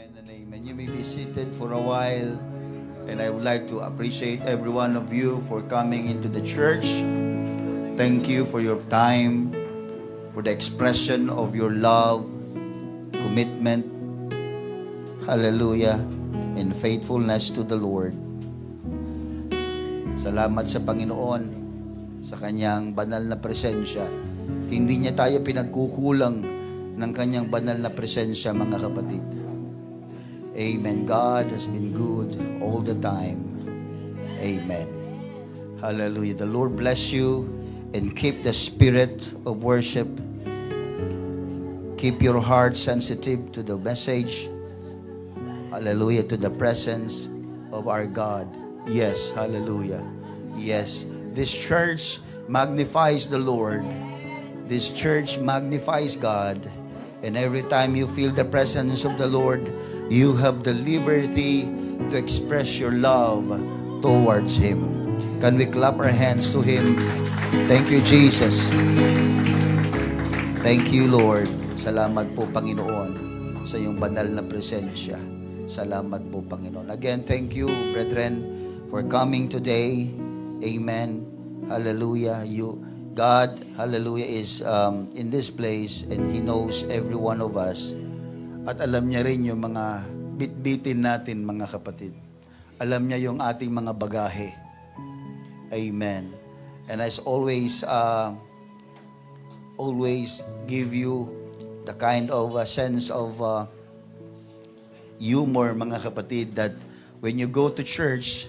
Amen and amen. You may be seated for a while. And I would like to appreciate every one of you for coming into the church. Thank you for your time, for the expression of your love, commitment, hallelujah, and faithfulness to the Lord. Salamat sa Panginoon sa kanyang banal na presensya. Hindi niya tayo pinagkukulang ng kanyang banal na presensya, mga kapatid. Amen. God has been good all the time. Amen. Hallelujah. The Lord bless you and keep the spirit of worship. Keep your heart sensitive to the message. Hallelujah. To the presence of our God. Yes. Hallelujah. Yes. This church magnifies the Lord. This church magnifies God. And every time you feel the presence of the Lord, you have the liberty to express your love towards Him. Can we clap our hands to Him? Thank you, Jesus. Thank you, Lord. Salamat po, Panginoon, sa iyong banal na presensya. Salamat po, Panginoon. Again, thank you, brethren, for coming today. Amen. Hallelujah. God, hallelujah, is in this place and He knows every one of us. At alam niya rin yung mga bitbitin natin, mga kapatid. Alam niya yung ating mga bagahe. Amen. And as always, always give you the kind of sense of humor, mga kapatid, that when you go to church,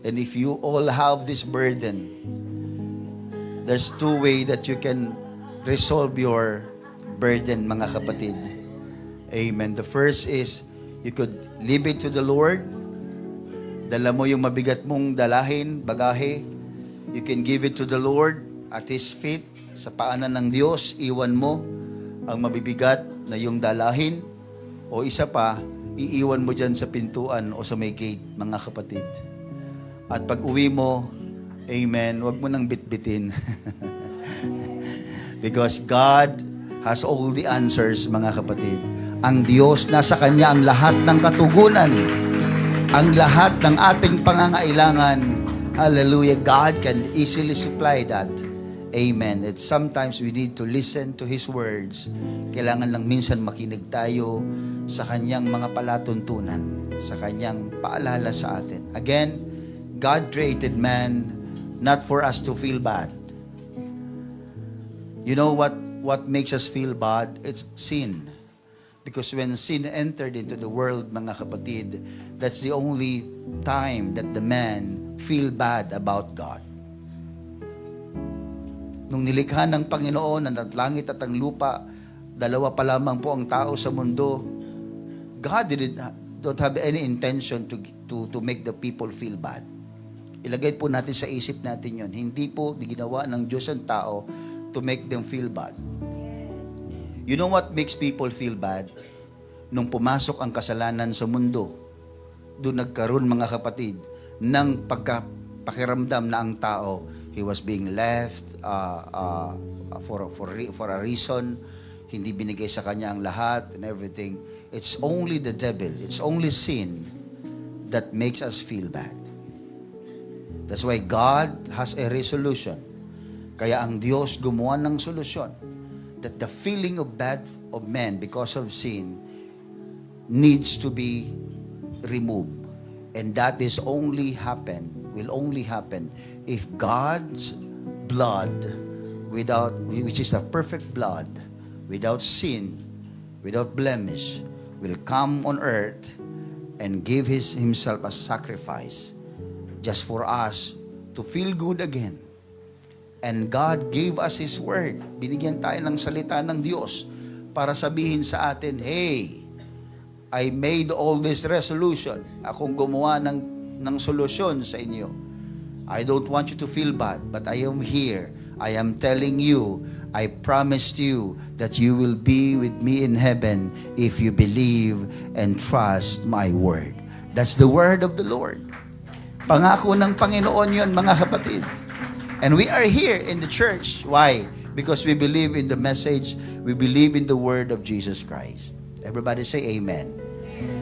and if you all have this burden, there's two ways that you can resolve your burden, mga kapatid. Amen. The first is, you could leave it to the Lord. Dala mo yung mabigat mong dalahin, bagahe. You can give it to the Lord at His feet. Sa paanan ng Diyos, iwan mo ang mabibigat na yung dalahin. O isa pa, iiwan mo dyan sa pintuan o sa may gate, mga kapatid. At pag uwi mo, amen, wag mo nang bitbitin. Because God has all the answers, mga kapatid. Ang Diyos, nasa Kanya ang lahat ng katugunan. Ang lahat ng ating pangangailangan. Hallelujah. God can easily supply that. Amen. And sometimes we need to listen to His words. Kailangan lang minsan makinig tayo sa Kanyang mga palatuntunan, sa Kanyang paalala sa atin. Again, God created man not for us to feel bad. You know what makes us feel bad? It's sin. Because when sin entered into the world, mga kapatid, that's the only time that the man feel bad about God. Nung nilikha ng Panginoon ang langit at ang lupa, dalawa pa lamang po ang tao sa mundo, God don't have any intention to make the people feel bad. Ilagay po natin sa isip natin yon. Hindi po ginawa ng Diyos ang tao to make them feel bad. You know what makes people feel bad? Nung pumasok ang kasalanan sa mundo, doon nagkaroon, mga kapatid, ng pakiramdam na ang tao, he was being left for a reason, hindi binigay sa kanya ang lahat and everything. It's only the devil, it's only sin that makes us feel bad. That's why God has a resolution. Kaya ang Diyos gumawa ng solusyon that the feeling of bad of man because of sin needs to be removed. And that will only happen if God's blood, which is a perfect blood, without sin, without blemish, will come on earth and give Himself as sacrifice just for us to feel good again. And God gave us His word. Binigyan tayo ng salita ng Diyos para sabihin sa atin, hey, I made all this resolution. Akong gumawa ng solusyon sa inyo. I don't want you to feel bad, but I am here. I am telling you, I promised you that you will be with me in heaven if you believe and trust my word. That's the word of the Lord. Pangako ng Panginoon yun, mga kapatid. And we are here in the church. Why? Because we believe in the message. We believe in the word of Jesus Christ. Everybody say amen.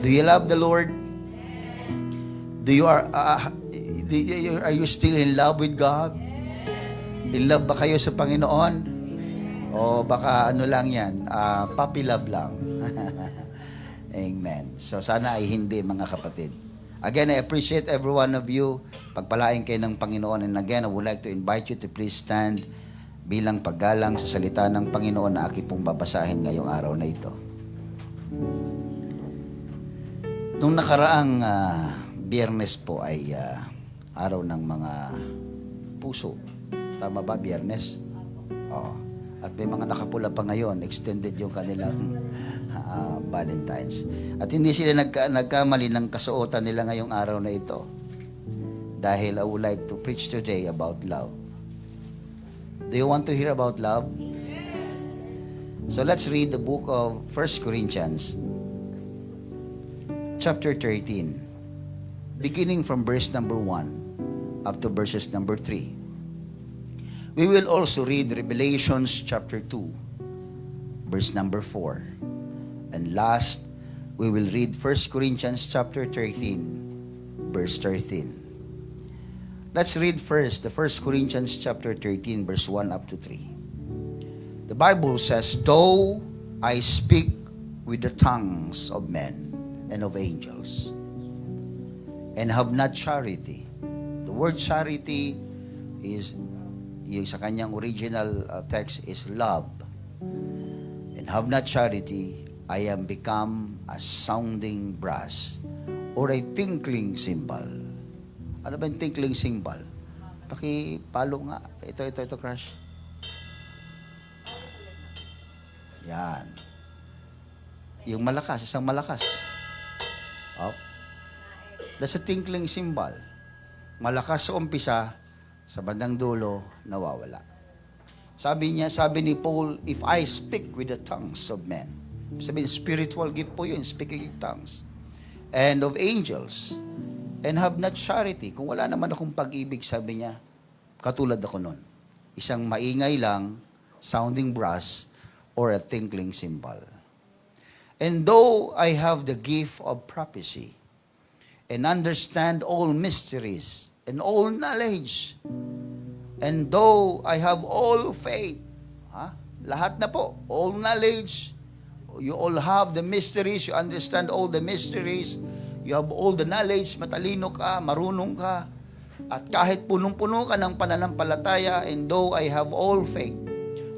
Do you love the Lord? Are you still in love with God? In love ba kayo sa Panginoon? O baka ano lang yan, puppy love lang. Amen. So sana ay hindi, mga kapatid. Again, I appreciate every one of you. Pagpalain kayo ng Panginoon. And again, I would like to invite you to please stand bilang paggalang sa salita ng Panginoon na aking pong babasahin ngayong araw na ito. Nung nakaraang Biyernes po ay araw ng mga puso. Tama ba, Biyernes? Oo. At may mga nakapula pa ngayon, extended yung kanilang Valentine's. At hindi sila nagkamali ng kasuotan nila ngayong araw na ito. Dahil I would like to preach today about love. Do you want to hear about love? So let's read the book of 1 Corinthians, chapter 13, beginning from verse number 1 up to verses number 3. We will also read Revelations chapter 2, verse number 4. And last, we will read 1 Corinthians chapter 13, verse 13. Let's read first the 1 Corinthians chapter 13, verse 1 up to 3. The Bible says, "Though I speak with the tongues of men and of angels, and have not charity." The word charity is, yung sa kanyang original text is love. "And have not charity, I am become a sounding brass or a tinkling cymbal." Ano ba yung tinkling cymbal? Pakipalo nga. Ito, crush. Yan. Yung malakas, isang malakas. Up. That's a tinkling cymbal. Malakas sa umpisa, sa bandang dulo, nawawala. Sabi ni Paul, "If I speak with the tongues of men," sabihin, spiritual gift po yun, speaking in tongues, "and of angels, and have not charity," kung wala naman akong pag-ibig, sabi niya, katulad ako nun. Isang maingay lang, sounding brass, or a tinkling cymbal. "And though I have the gift of prophecy, and understand all mysteries, and all knowledge, and though I have all faith," lahat na po, all knowledge, you all have the mysteries, you understand all the mysteries, you have all the knowledge, matalino ka, marunong ka, at kahit punong-puno ka ng pananampalataya, "and though I have all faith,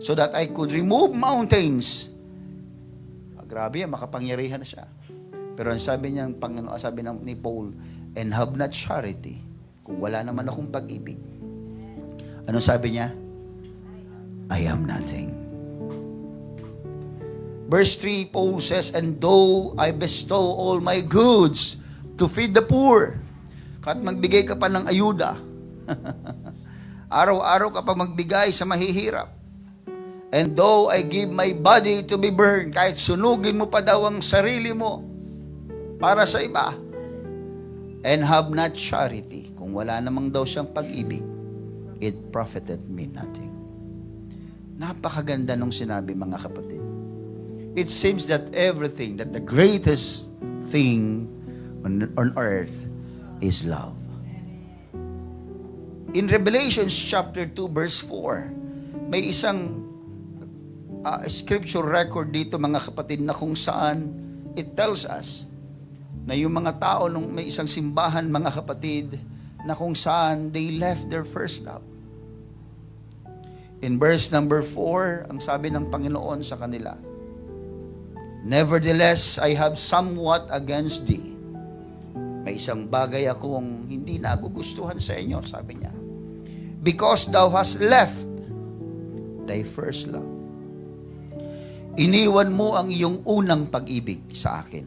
so that I could remove mountains." Grabe yan, makapangyarihan na siya. Pero ang sabi niya, sabi ni Paul, "and have not charity," kung wala naman akong pag-ibig. Ano sabi niya? I am nothing. Verse 3, Paul says, "And though I bestow all my goods to feed the poor," kahit magbigay ka pa ng ayuda, araw-araw ka pa magbigay sa mahihirap, "and though I give my body to be burned," kahit sunugin mo pa daw ang sarili mo para sa iba, "and have not charity," kung wala namang daw siyang pag-ibig, "it profited me nothing." Napakaganda nung sinabi, mga kapatid. It seems that everything, that the greatest thing on earth is love. In Revelation chapter 2, verse 4, may isang scripture record dito, mga kapatid, na kung saan it tells us na yung mga tao nung may isang simbahan, mga kapatid, na kung saan they left their first love. In verse number 4, ang sabi ng Panginoon sa kanila, "Nevertheless, I have somewhat against thee." May isang bagay akong hindi nagugustuhan sa inyo, sabi niya. "Because thou hast left thy first love." Iniwan mo ang iyong unang pag-ibig sa akin.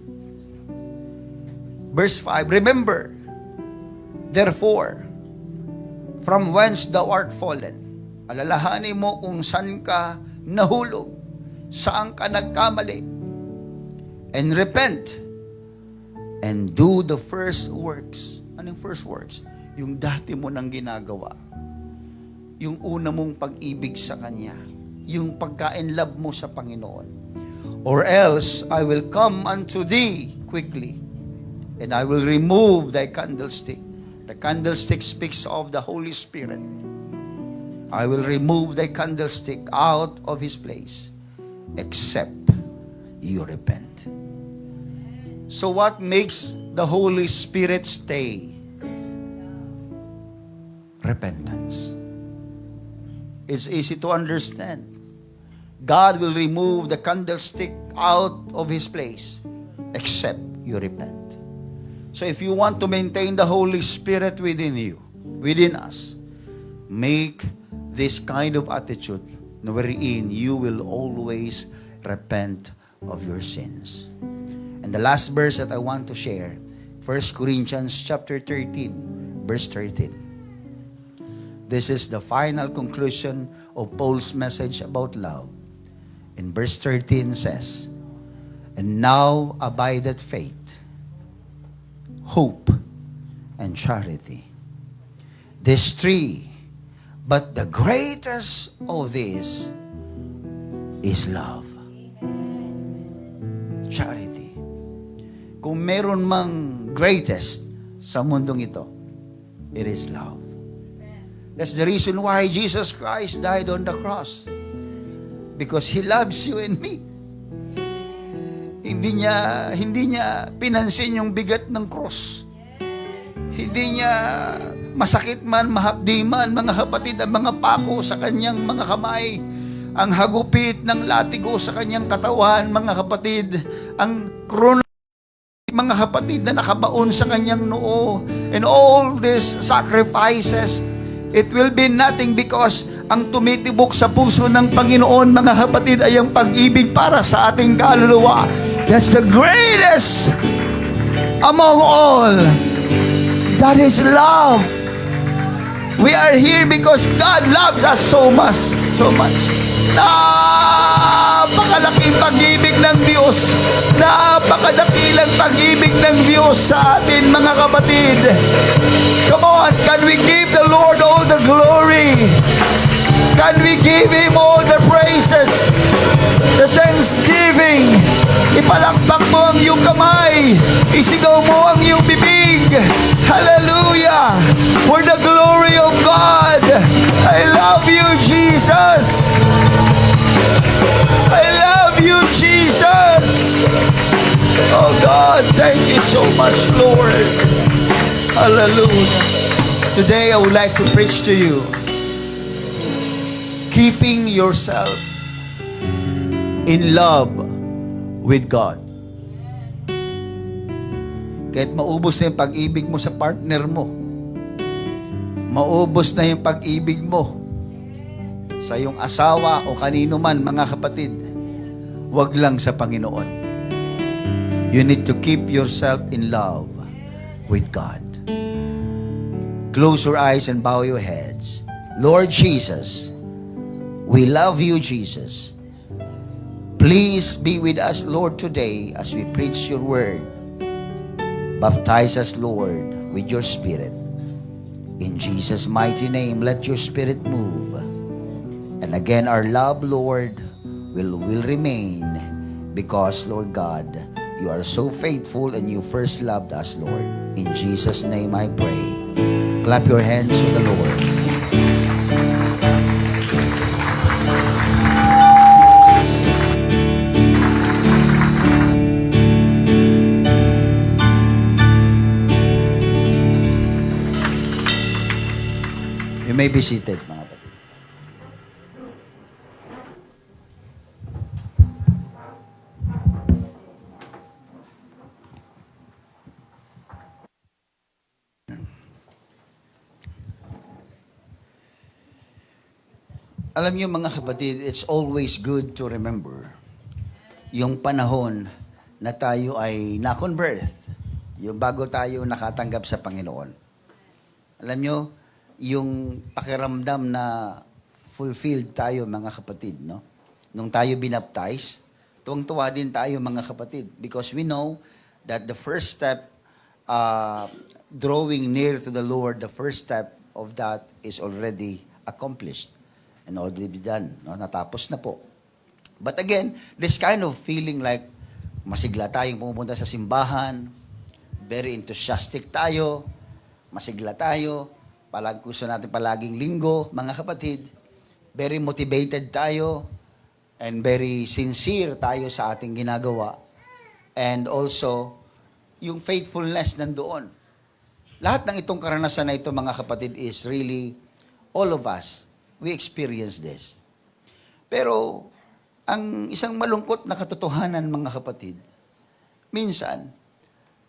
Verse 5, "Remember, therefore, from whence thou art fallen." Alalahanin mo kung saan ka nahulog, saan ka nagkamali. "And repent, and do the first works." Anong first works? Yung dati mo nang ginagawa. Yung una mong pag-ibig sa Kanya. Yung pagka-in love mo sa Panginoon. "Or else I will come unto thee quickly, and I will remove thy candlestick. The candlestick speaks of the Holy Spirit. I will remove thy candlestick out of his place, except you repent. So what makes the Holy Spirit stay? Repentance. It's easy to understand. God will remove the candlestick out of his place, except you repent. So if you want to maintain the Holy Spirit within you, within us, make this kind of attitude wherein you will always repent of your sins. And the last verse that I want to share, 1 Corinthians chapter 13, verse 13. This is the final conclusion of Paul's message about love. In verse 13 says, and now abideth faith, hope, and charity. These three, but the greatest of these is love. Charity. Kung meron mang greatest sa mundong ito, it is love. That's the reason why Jesus Christ died on the cross. Because He loves you and me. Hindi niya pinansin yung bigat ng cross. Hindi niya masakit man, mahapdi man, mga kapatid, ang mga pako sa kanyang mga kamay, ang hagupit ng latigo sa kanyang katawan, mga kapatid, ang krono, mga kapatid na nakabaon sa kanyang noo, and all these sacrifices, it will be nothing because ang tumitibok sa puso ng Panginoon, mga kapatid, ay ang pag-ibig para sa ating kaluluwa. That's the greatest among all. That is love. We are here because God loves us so much. So much. Napakalaking pag-ibig ng Diyos. Napakadakilang pag-ibig ng Diyos sa atin, mga kapatid. Come on, can we give the Lord all the glory? Can we give Him all the praises? The thanksgiving. Ipalakpak mo ang iyong kamay. Isigaw mo ang iyong bibig. Hallelujah! For the glory of God. I love you, Jesus. I love you, Jesus. Oh God, thank you so much, Lord. Hallelujah. Today I would like to preach to you, keeping yourself in love with God. Kahit maubos na yung pag-ibig mo sa partner mo, maubos na yung pag-ibig mo sa iyong asawa o kanino man, mga kapatid, wag lang sa Panginoon. You need to keep yourself in love with God. Close your eyes and bow your heads. Lord Jesus, we love you, Jesus. Please be with us, Lord, today as we preach your word. Baptize us, Lord, with your Spirit. In Jesus' mighty name, let your Spirit move. And again, our love, Lord, will remain because, Lord God, you are so faithful and you first loved us, Lord. In Jesus' name I pray. Clap your hands to the Lord. You may be seated, mga kapatid. Alam niyo, mga kapatid, it's always good to remember yung panahon na tayo ay na-convert, yung bago tayo nakatanggap sa Panginoon. Alam niyo, yung pakiramdam na fulfilled tayo, mga kapatid, no? Nung tayo binaptize, tuwang-tuwa din tayo, mga kapatid, because we know that the first step, drawing near to the Lord, the first step of that is already accomplished and already done, no? Natapos na po. But again, this kind of feeling like Masigla tayong pumupunta sa simbahan. Very enthusiastic tayo. Masigla tayo. Gusto natin palaging linggo, mga kapatid. Very motivated tayo. And very sincere tayo sa ating ginagawa. And also, yung faithfulness nandoon. Lahat ng itong karanasan na ito, mga kapatid, is really, all of us, we experience this. Pero, ang isang malungkot na katotohanan, mga kapatid, minsan,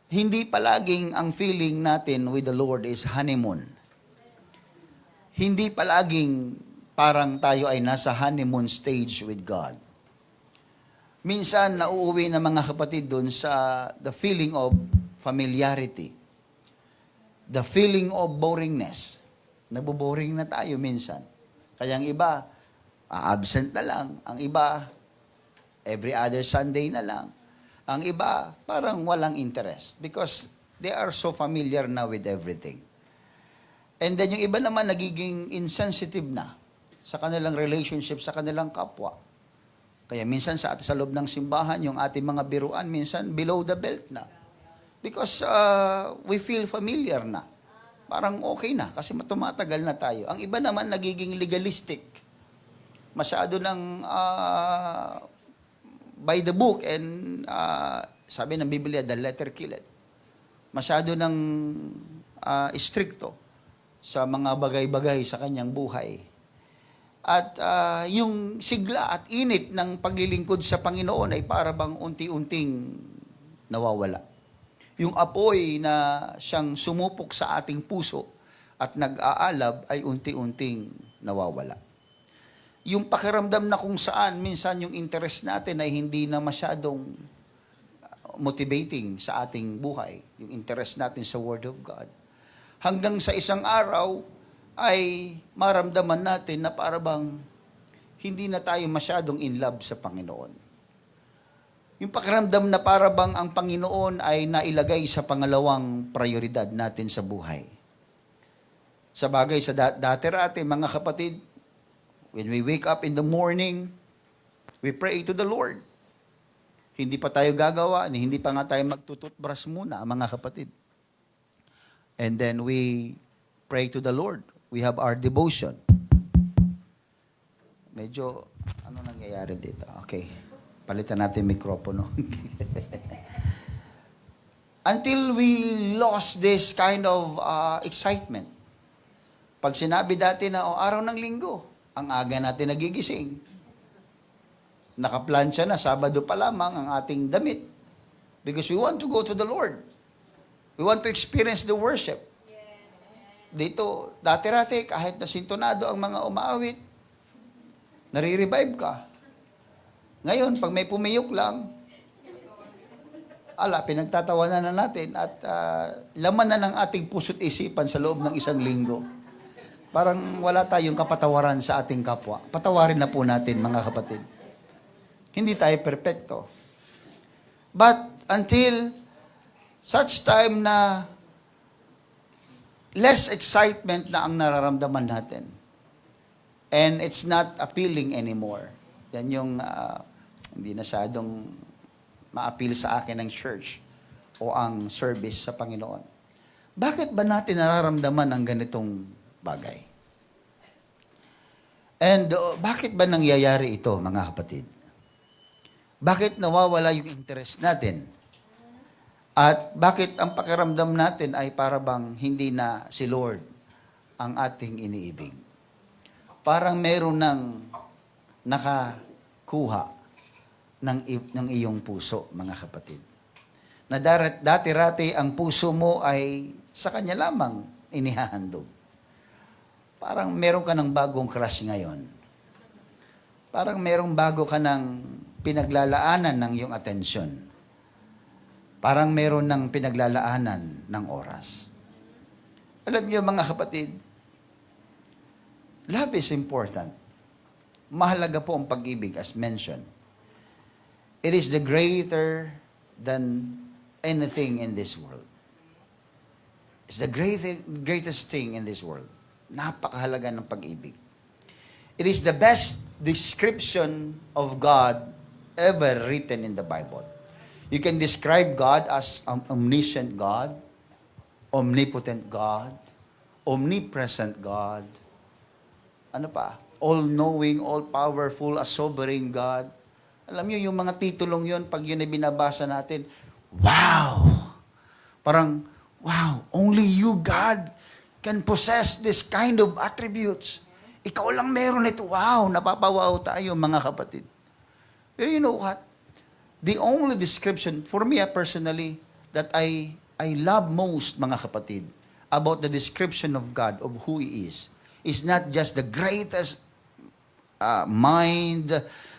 hindi palaging ang feeling natin with the Lord is honeymoon. Hindi palaging parang tayo ay nasa honeymoon stage with God. Minsan, nauuwi na mga kapatid dun sa the feeling of familiarity. The feeling of boringness. Naboboring na tayo minsan. Kaya ang iba, absent na lang. Ang iba, every other Sunday na lang. Ang iba, parang walang interest because they are so familiar now with everything. And then yung iba naman nagiging insensitive na sa kanilang relationship, sa kanilang kapwa. Kaya minsan sa loob ng simbahan, yung ating mga biruan, minsan below the belt na. Because we feel familiar na. Parang okay na kasi tumatagal na tayo. Ang iba naman nagiging legalistic. Masyado ng by the book and sabi ng Biblia, the letter kill it. Masyado ng stricto sa mga bagay-bagay sa kanyang buhay. At yung sigla at init ng paglilingkod sa Panginoon ay para bang unti-unting nawawala. Yung apoy na siyang sumupok sa ating puso at nag-aalab ay unti-unting nawawala. Yung pakiramdam na kung saan minsan yung interest natin ay hindi na masyadong motivating sa ating buhay. Yung interest natin sa Word of God. Hanggang sa isang araw ay maramdaman natin na parang hindi na tayo masyadong in love sa Panginoon. Yung pakiramdam na parang ang Panginoon ay nailagay sa pangalawang prioridad natin sa buhay. Sa bagay, sa dati-rati, mga kapatid, when we wake up in the morning, we pray to the Lord. Hindi pa tayo gagawa, hindi pa nga tayo magtututbrush muna, mga kapatid. And then we pray to the Lord. We have our devotion. Medyo, ano nangyayari dito? Okay. Palitan natin yung mikropono. Until we lost this kind of excitement. Pag sinabi dati na, araw ng linggo, ang aga natin nagigising. Nakaplansya na, Sabado pa lamang ang ating damit. Because we want to go to the Lord. We want to experience the worship. Dito, dati-rati, kahit na sintonado ang mga umaawit, nare-revive ka. Ngayon, pag may pumiyok lang, pinagtatawanan na natin at laman na ng ating puso't isipan sa loob ng isang linggo. Parang wala tayong kapatawaran sa ating kapwa. Patawarin na po natin, mga kapatid. Hindi tayo perpekto. But until such time na less excitement na ang nararamdaman natin. And it's not appealing anymore. Yan yung hindi na masyadong ma-appeal sa akin ng church o ang service sa Panginoon. Bakit ba natin nararamdaman ang ganitong bagay? And bakit ba nangyayari ito, mga kapatid? Bakit nawawala yung interest natin? At bakit ang pakiramdam natin ay para bang hindi na si Lord ang ating iniibig? Parang meron ng nakakuha ng iyong puso, mga kapatid. Na dati-rati ang puso mo ay sa Kanya lamang inihahandog. Parang meron ka ng bagong crush ngayon. Parang merong bago ka ng pinaglalaanan ng iyong atensyon. Parang meron ng pinaglalaanan ng oras. Alam niyo, mga kapatid, love is important. Mahalaga po ang pag-ibig as mentioned. It is the greater than anything in this world. It's the greatest thing in this world. Napakahalaga ng pag-ibig. It is the best description of God ever written in the Bible. You can describe God as an omniscient God, omnipotent God, omnipresent God. Ano pa? All-knowing, all-powerful, a sovereign God. Alam niyo, yung mga titulong yun, pag yun ay binabasa natin, wow! Parang, wow, only you, God, can possess this kind of attributes. Ikaw lang meron ito. Wow, napapawaw tayo, mga kapatid. Pero you know what? The only description, for me personally, that I love most, mga kapatid, about the description of God, of who He is not just the greatest mind,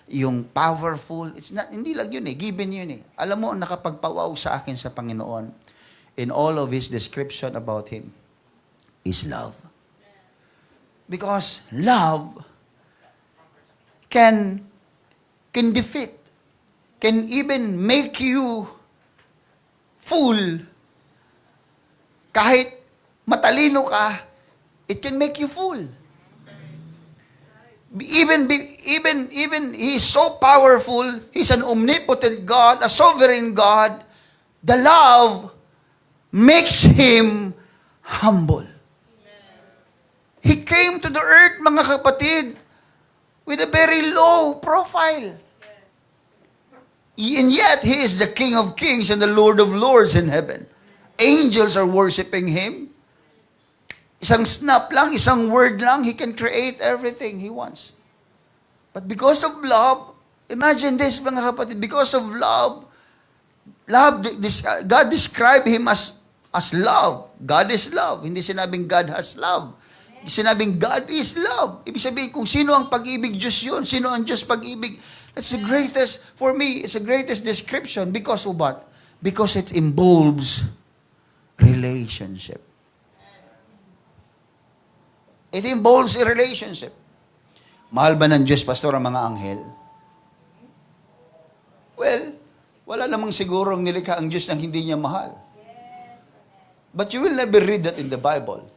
yung powerful. It's not, hindi lang yun given yun Alam mo, nakapagpawaw sa akin sa Panginoon, in all of His description about Him, is love. Because love can defeat, can even make you fool. Kahit matalino ka, it can make you fool. Even He is so powerful, He's an omnipotent God, a sovereign God. The love makes Him humble. He came to the earth, mga kapatid, with a very low profile. And yet, He is the King of Kings and the Lord of Lords in heaven. Angels are worshiping Him. Isang snap lang, isang word lang, He can create everything He wants. But because of love, imagine this, mga kapatid, because of love, God described Him as love. God is love. Hindi sinabing God has love. Sinabing God is love. Ibig sabihin, kung sino ang pag-ibig, Diyos yun. Sino ang Diyos pag-ibig? That's the greatest, for me, it's the greatest description. Because of what? Because it involves relationship. It involves a relationship. Mahal ba ng Diyos, Pastor, ang mga anghel? Well, wala namang sigurong nilikha ang Diyos nang hindi niya mahal. But you will never read that in the Bible.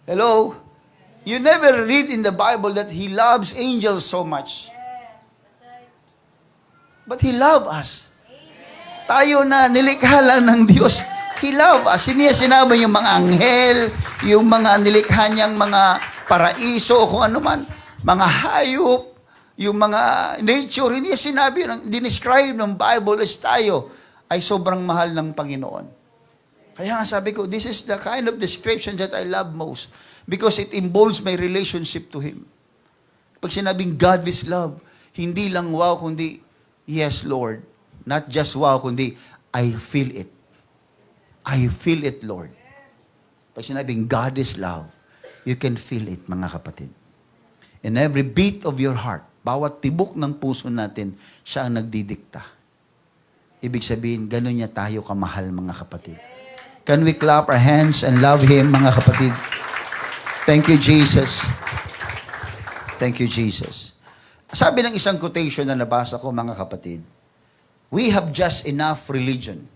Hello? You never read in the Bible that He loves angels so much. But He loves us. Tayo na nilikha lang ng Diyos. He loves us. Sinabi yung mga anghel, yung mga nilikha niyang mga paraiso, kung ano man, mga hayop, yung mga nature, hindi sinabi, dinescribe ng Bible is tayo ay sobrang mahal ng Panginoon. Kaya nga sabi ko, this is the kind of description that I love most because it involves my relationship to Him. Pag sinabing God is love, hindi lang wow, kundi yes, Lord. Not just wow, kundi I feel it. I feel it, Lord. Pag sinabing God is love, you can feel it, mga kapatid. In every beat of your heart, bawat tibok ng puso natin, siya ang nagdidikta. Ibig sabihin, ganun niya tayo kamahal, mga kapatid. Can we clap our hands and love Him, mga kapatid? Thank you, Jesus. Thank you, Jesus. Sabi ng isang quotation na nabasa ko, mga kapatid, we have just enough religion.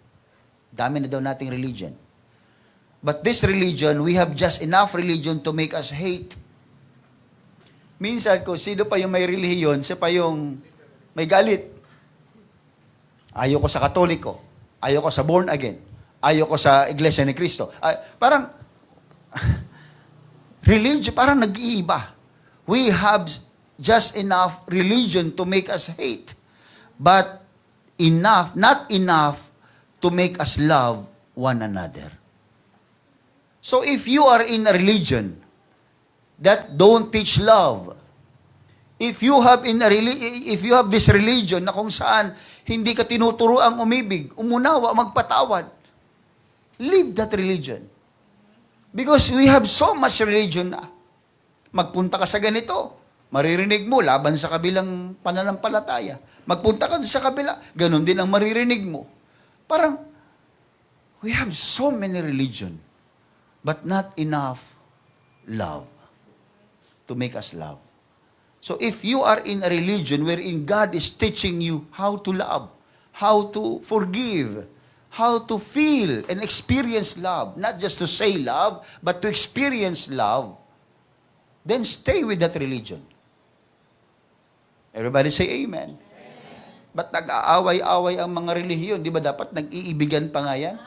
Dami na daw nating religion. But this religion, we have just enough religion to make us hate. Minsan, kung sino pa yung may relihiyon, siya pa yung may galit. Ayoko sa Katoliko. Ayoko sa born again. Ayoko sa Iglesia ni Cristo. Parang, religion, parang nag-iiba. We have just enough religion to make us hate. But enough, not enough to make us love one another. So if you are in a religion that don't teach love, if you have this religion na kung saan hindi ka tinuturuang umibig, umunawa, magpatawad, leave that religion. Because we have so much religion na. Magpunta ka sa ganito, maririnig mo laban sa kabilang pananampalataya. Magpunta ka sa kabila, ganun din ang maririnig mo. Parang, we have so many religion, but not enough love to make us love. So if you are in a religion wherein God is teaching you how to love, how to forgive, how to feel and experience love, not just to say love, but to experience love, then stay with that religion. Everybody say amen. Ba't nag-aaway-away ang mga relihiyon? Di ba dapat nag-iibigan pa nga yan?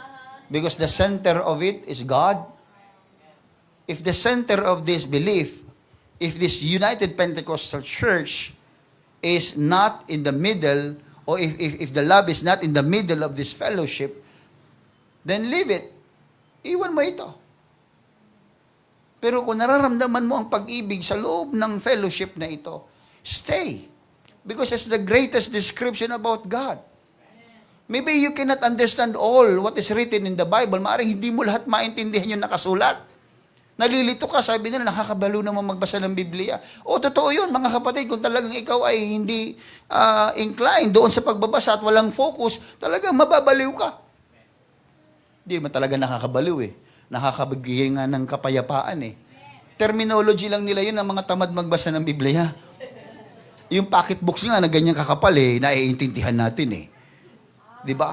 Because the center of it is God. If the center of this belief, if this United Pentecostal Church is not in the middle, or if the love is not in the middle of this fellowship, then leave it. Iwan mo ito. Pero kung nararamdaman mo ang pag-ibig sa loob ng fellowship na ito, stay. Because it's the greatest description about God. Maybe you cannot understand all what is written in the Bible. Maaaring hindi mo lahat maintindihan yung nakasulat. Nalilito ka, sabi nila, nakakabalo naman magbasa ng Biblia. O, totoo yun, mga kapatid, kung talagang ikaw ay hindi inclined doon sa pagbabasa at walang focus, talagang mababaliw ka. Hindi naman talaga nakakabaliw eh. Nakakabigay nga ng kapayapaan eh. Terminology lang nila yun ng mga tamad magbasa ng Biblia. Yung pocketbooks nga na ganyan kakapal eh, naiintindihan natin eh. Di ba?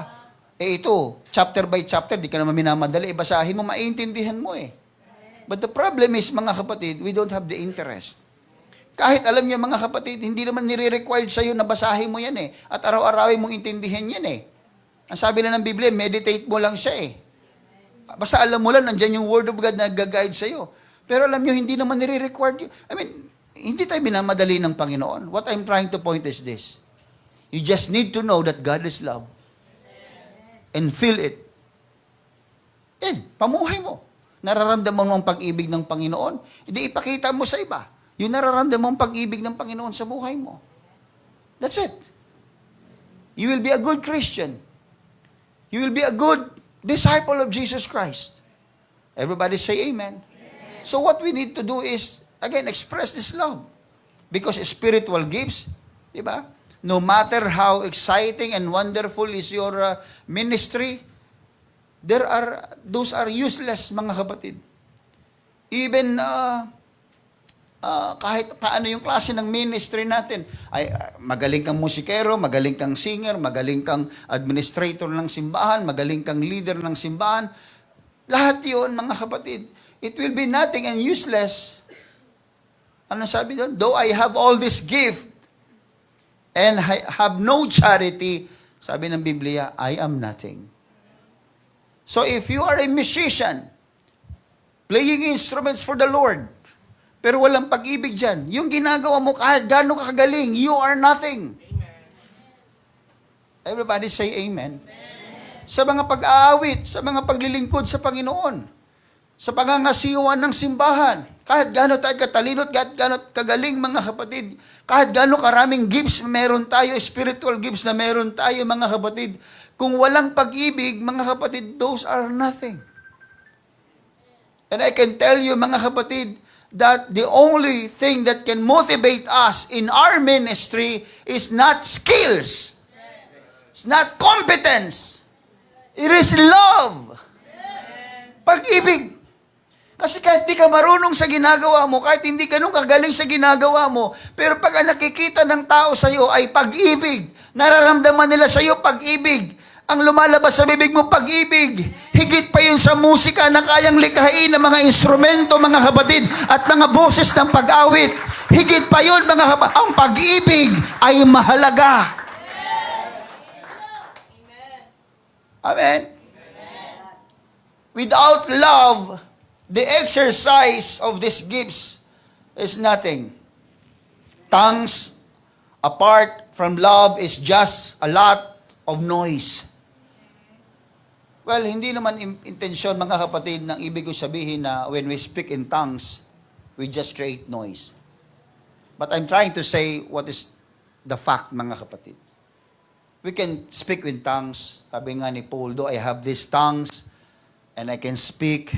Eh ito, chapter by chapter, di ka naman minamadali, basahin mo, maiintindihan mo eh. But the problem is, mga kapatid, we don't have the interest. Kahit alam niyo mga kapatid, hindi naman nire-required sa'yo na basahin mo yan eh. At araw-arawin mong intindihan yan eh. Ang sabi na ng Biblia, meditate mo lang siya eh. Basta alam mo lang, nandyan yung Word of God na nag-guide sa'yo. Pero alam niyo, hindi naman nire-required yun. I mean, hindi tayo binamadali ng Panginoon. What I'm trying to point is this. You just need to know that God is love. And feel it. Yan, pamuhay mo. Nararamdaman mo ang pag-ibig ng Panginoon. Hindi ipakita mo sa iba. Yung nararamdaman mo ang pag-ibig ng Panginoon sa buhay mo. That's it. You will be a good Christian. You will be a good disciple of Jesus Christ. Everybody say amen. So what we need to do is, again, express this love. Because spiritual gifts, di ba? No matter how exciting and wonderful is your ministry, those are useless, mga kapatid. Even kahit paano yung klase ng ministry natin, ay magaling kang musikero, magaling kang singer, magaling kang administrator ng simbahan, magaling kang leader ng simbahan, lahat yun, mga kapatid, it will be nothing and useless. Ano sabi doon? Though I have all this gift and I have no charity, sabi ng Biblia, I am nothing. So if you are a musician, playing instruments for the Lord, pero walang pag-ibig dyan, yung ginagawa mo kahit gano'ng kakagaling, you are nothing. Amen. Everybody say amen. Amen. Sa mga pag-aawit, sa mga paglilingkod sa Panginoon, sa pangangasiwa ng simbahan, kahit gano'n tayo katalino at kahit gano'n kagaling, mga kapatid, kahit gano'n karaming gifts meron tayo, spiritual gifts na meron tayo, mga kapatid, kung walang pag-ibig, mga kapatid, those are nothing. And I can tell you, mga kapatid, that the only thing that can motivate us in our ministry is not skills. It's not competence. It is love. Pag-ibig. Kasi kahit di ka marunong sa ginagawa mo, kahit hindi ganun kagaling sa ginagawa mo, pero pag nakikita ng tao sa iyo ay pag-ibig, nararamdaman nila sa iyo pag-ibig, ang lumalabas sa bibig mo pag-ibig, higit pa yun sa musika na kayang likhain ng mga instrumento, mga kapatid, at mga boses ng pag-awit. Higit pa yun, mga kapatid, ang pag-ibig ay mahalaga. Amen. Without love, the exercise of these gifts is nothing. Tongues, apart from love, is just a lot of noise. Well, hindi naman intensyon, mga kapatid, ng ibig ko sabihin na when we speak in tongues, we just create noise. But I'm trying to say what is the fact, mga kapatid. We can speak in tongues. Sabi nga ni Paul, though I have these tongues, and I can speak,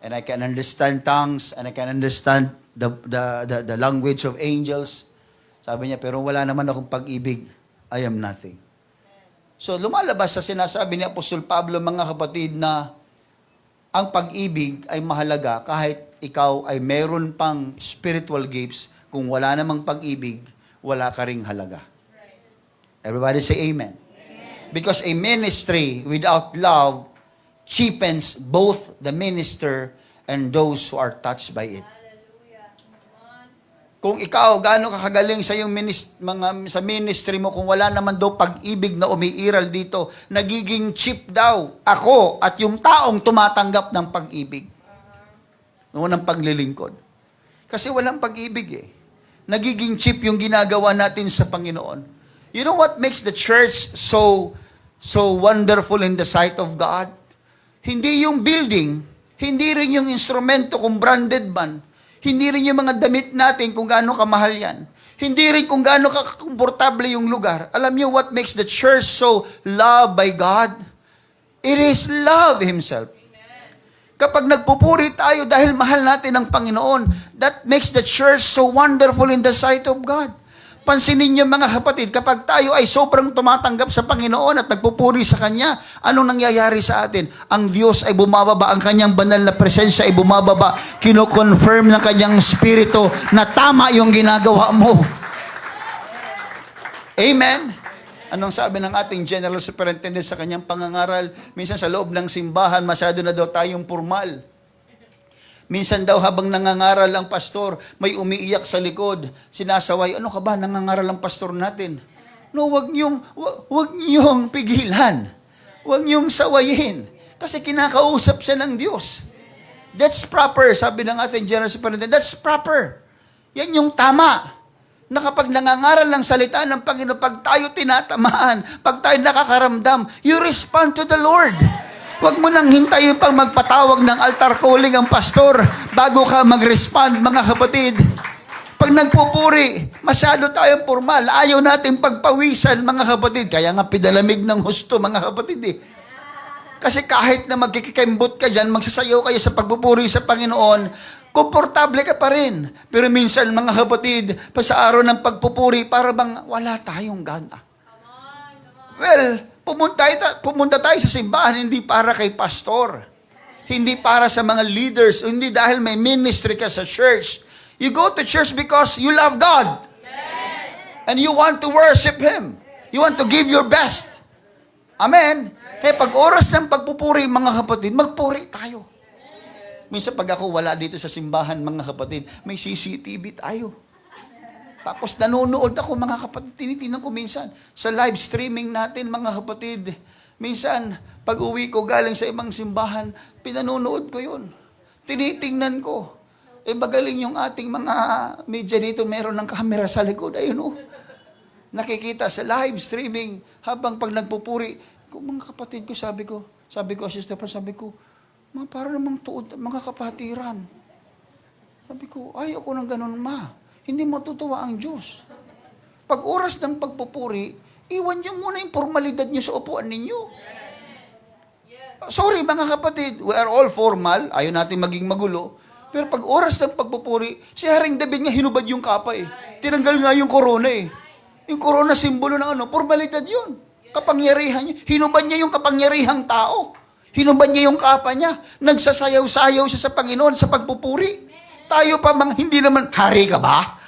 and I can understand tongues, and I can understand the language of angels. Sabi niya, pero wala naman akong pag-ibig. I am nothing. So lumalabas sa sinasabi ni Apostol Pablo, mga kapatid, na ang pag-ibig ay mahalaga kahit ikaw ay meron pang spiritual gifts. Kung wala namang pag-ibig, wala ka ring halaga. Everybody say amen. Amen. Because a ministry without love cheapens both the minister and those who are touched by it. Kung ikaw, gaano kakagaling sa iyong sa ministry mo, kung wala naman daw pag-ibig na umiiral dito, nagiging cheap daw ako at yung taong tumatanggap ng pag-ibig. Noon ang paglilingkod. Kasi walang pag-ibig eh. Nagiging cheap yung ginagawa natin sa Panginoon. You know what makes the church so wonderful in the sight of God? Hindi yung building, hindi rin yung instrumento kung branded man, hindi rin yung mga damit natin kung gaano kamahal yan. Hindi rin kung gaano kakomportable yung lugar. Alam niyo what makes the church so loved by God? It is love Himself. Kapag nagpupuri tayo dahil mahal natin ang Panginoon, that makes the church so wonderful in the sight of God. Pansinin niyo mga kapatid, kapag tayo ay sobrang tumatanggap sa Panginoon at nagpupuri sa Kanya, anong nangyayari sa atin? Ang Diyos ay bumababa, ang Kanyang banal na presensya ay bumababa, kino-confirm ng Kanyang Espiritu na tama yung ginagawa mo. Amen? Anong sabi ng ating General Superintendent sa kanyang pangangaral? Minsan sa loob ng simbahan, masyado na daw tayong formal. Minsan daw habang nangangaral ang pastor, may umiiyak sa likod, sinasaway, ano ka ba, nangangaral ang pastor natin? No, wag niyong pigilan. Wag niyong sawayin. Kasi kinakausap siya ng Diyos. That's proper, sabi ng ating General Superintendent. That's proper. Yan yung tama. Na kapag nangangaral ng salita ng Panginoon, pag tayo tinatamaan, pag tayo nakakaramdam, you respond to the Lord. Huwag mo nang hintayin pang magpatawag ng altar calling ang pastor bago ka mag-respond, mga kapatid. Pag nagpupuri, masyado tayong formal. Ayaw natin pagpawisan, mga kapatid. Kaya nga pidalamig ng husto, mga kapatid eh. Kasi kahit na magkikikembot ka dyan, magsasayaw kayo sa pagpupuri sa Panginoon, komportable ka pa rin. Pero minsan, mga kapatid, pa sa araw ng pagpupuri, para bang wala tayong gana. Well, pumunta tayo sa simbahan, hindi para kay pastor. Hindi para sa mga leaders. Hindi dahil may ministry ka sa church. You go to church because you love God. And you want to worship Him. You want to give your best. Amen? Kaya pag oras ng pagpupuri, mga kapatid, magpuri tayo. Minsan pag ako wala dito sa simbahan, mga kapatid, may CCTV tayo. Tapos nanonood ako, mga kapatid, tinitingnan ko minsan sa live streaming natin, mga kapatid. Minsan, pag uwi ko galing sa ibang simbahan, pinanonood ko yun. Tinitingnan ko. Magaling yung ating mga media dito, meron ng camera sa likod. Ayun nakikita sa live streaming, habang pag nagpupuri, mga kapatid ko, sabi ko, Sister Fran, sabi ko, para namang tuod, mga kapatiran. Sabi ko, ayoko ng ganun, ma. Hindi matutuwa ang Diyos. Pag oras ng pagpupuri, iwan niyo muna yung formalidad niyo sa upuan ninyo. Sorry mga kapatid, we are all formal, ayaw natin maging magulo, pero pag oras ng pagpupuri, si Haring David nga hinubad yung kapa eh. Tinanggal nga yung corona eh. Yung corona simbolo ng formalidad yun. Kapangyarihan niya. Hinubad niya yung kapangyarihang tao. Hinubad niya yung kapa niya. Nagsasayaw-sayaw siya sa Panginoon sa pagpupuri. Tayo pa hindi naman, hari ka ba?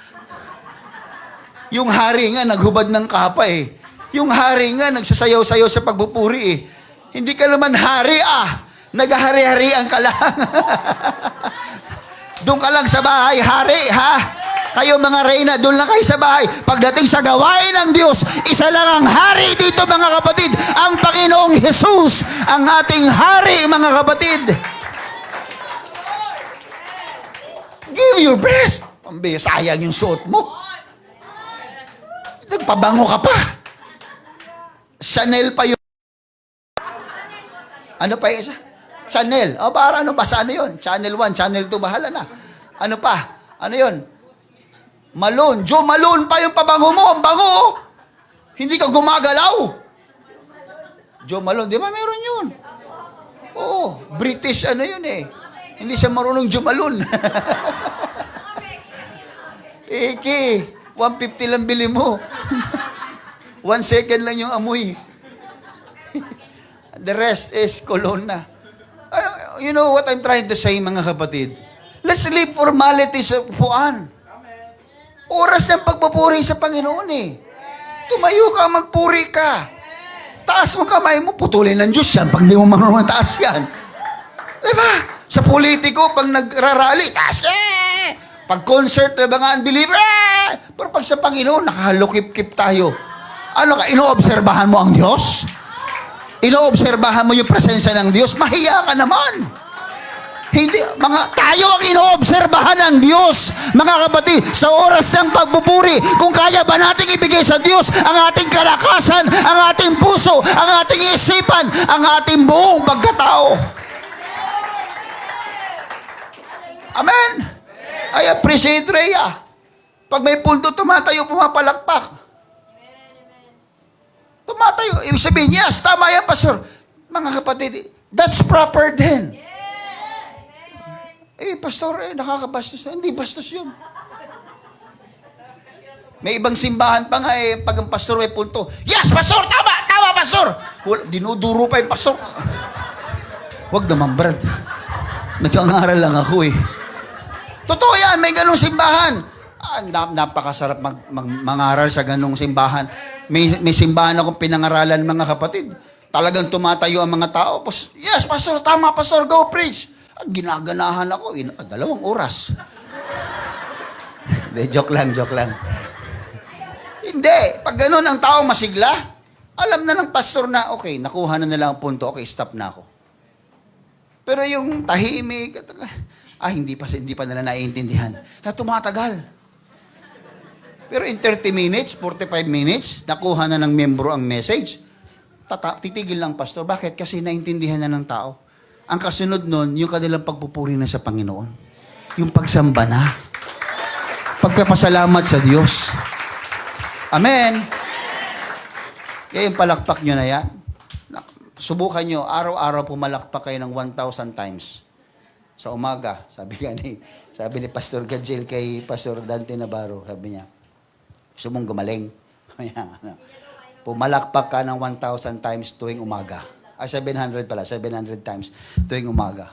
Yung hari nga, naghubad ng kapa eh. Yung hari nga, nagsasayaw-sayaw sa pagpupuri eh. Hindi ka naman hari naghahari-harian ka lang. Doon ka lang sa bahay, hari ha? Kayo mga reyna, doon lang kayo sa bahay. Pagdating sa gawain ng Diyos, isa lang ang hari dito mga kapatid. Ang Panginoong Jesus, ang ating hari mga kapatid. Give your best. Sayang yung suot mo. Nagpabango ka pa. Chanel pa yung... Ano pa yung isa? Chanel. Para ano ba? Saan yun? Channel 1, Channel 2, bahala na. Ano pa? Ano yun? Malone. Joe Malone pa yung pabango mo. Ang bango. Hindi ka gumagalaw. Joe Malone. Di ba meron yun? Oo. British ano yun eh. Hindi siya marunong Joe Malone. Iki. 150 lang bili mo. 1 second lang yung amoy. The rest is cologne na. You know what I'm trying to say, mga kapatid? Let's leave formalities sa upuan. Oras ng pagpupuri sa Panginoon eh. Tumayo ka, magpuri ka. Taas mo kamay mo, putulin ng Diyos yan pag di mo marunong taas yan. Diba? Sa politiko, pag nagrarally, taas Pag concert na mga unbeliever, pero pag sa Panginoon, nakahalukip-kip tayo. Ano ka, inoobserbahan mo ang Diyos? Inoobserbahan mo yung presensya ng Diyos? Mahiya ka naman. Hindi, tayo ang inoobserbahan ng Diyos. Mga kapatid, sa oras ng pagpupuri, kung kaya ba nating ibigay sa Diyos ang ating kalakasan, ang ating puso, ang ating isipan, ang ating buong pagkatao. Amen. I appreciate Rhea. Pag may punto, tumatayo, pumapalakpak. Tumatayo. Ibig sabihin, yes, tama yan, Pastor. Mga kapatid, that's proper din. Pastor, nakakabastos na. Hindi, bastos yun. May ibang simbahan pa nga pag ang pastor may punto, yes, Pastor, tama, Pastor. Dinuduro pa yung pastor. Huwag naman, Brad. Nagkangaral lang ako Totoo yan, may ganong simbahan. Napakasarap mangaral sa ganong simbahan. May simbahan akong pinangaralan, mga kapatid. Talagang tumatayo ang mga tao. Yes, Pastor, tama, Pastor, go preach. Ginaganahan ako. 2 oras. Hindi, joke lang. Hindi. Pag ganun ang tao masigla, alam na ng pastor na, okay, nakuha na nila ang punto, okay, stop na ako. Pero yung tahimik, hindi pa nila naiintindihan. Tumatagal. Pero in 30 minutes, 45 minutes, nakuha na ng membro ang message, titigil lang pastor. Bakit? Kasi naintindihan na ng tao. Ang kasunod nun, yung kanilang pagpupuri na sa Panginoon. Yung pagsamba na. Pagpapasalamat sa Diyos. Amen. Kaya yung palakpak nyo na yan. Subukan nyo, araw-araw pumalakpak kayo ng 1,000 times. Sa umaga, sabi ni Pastor Gadjel kay Pastor Dante Navarro, sabi niya, gusto mong gumaling. Pumalakpak ka ng 1,000 times tuwing umaga. 700 times tuwing umaga.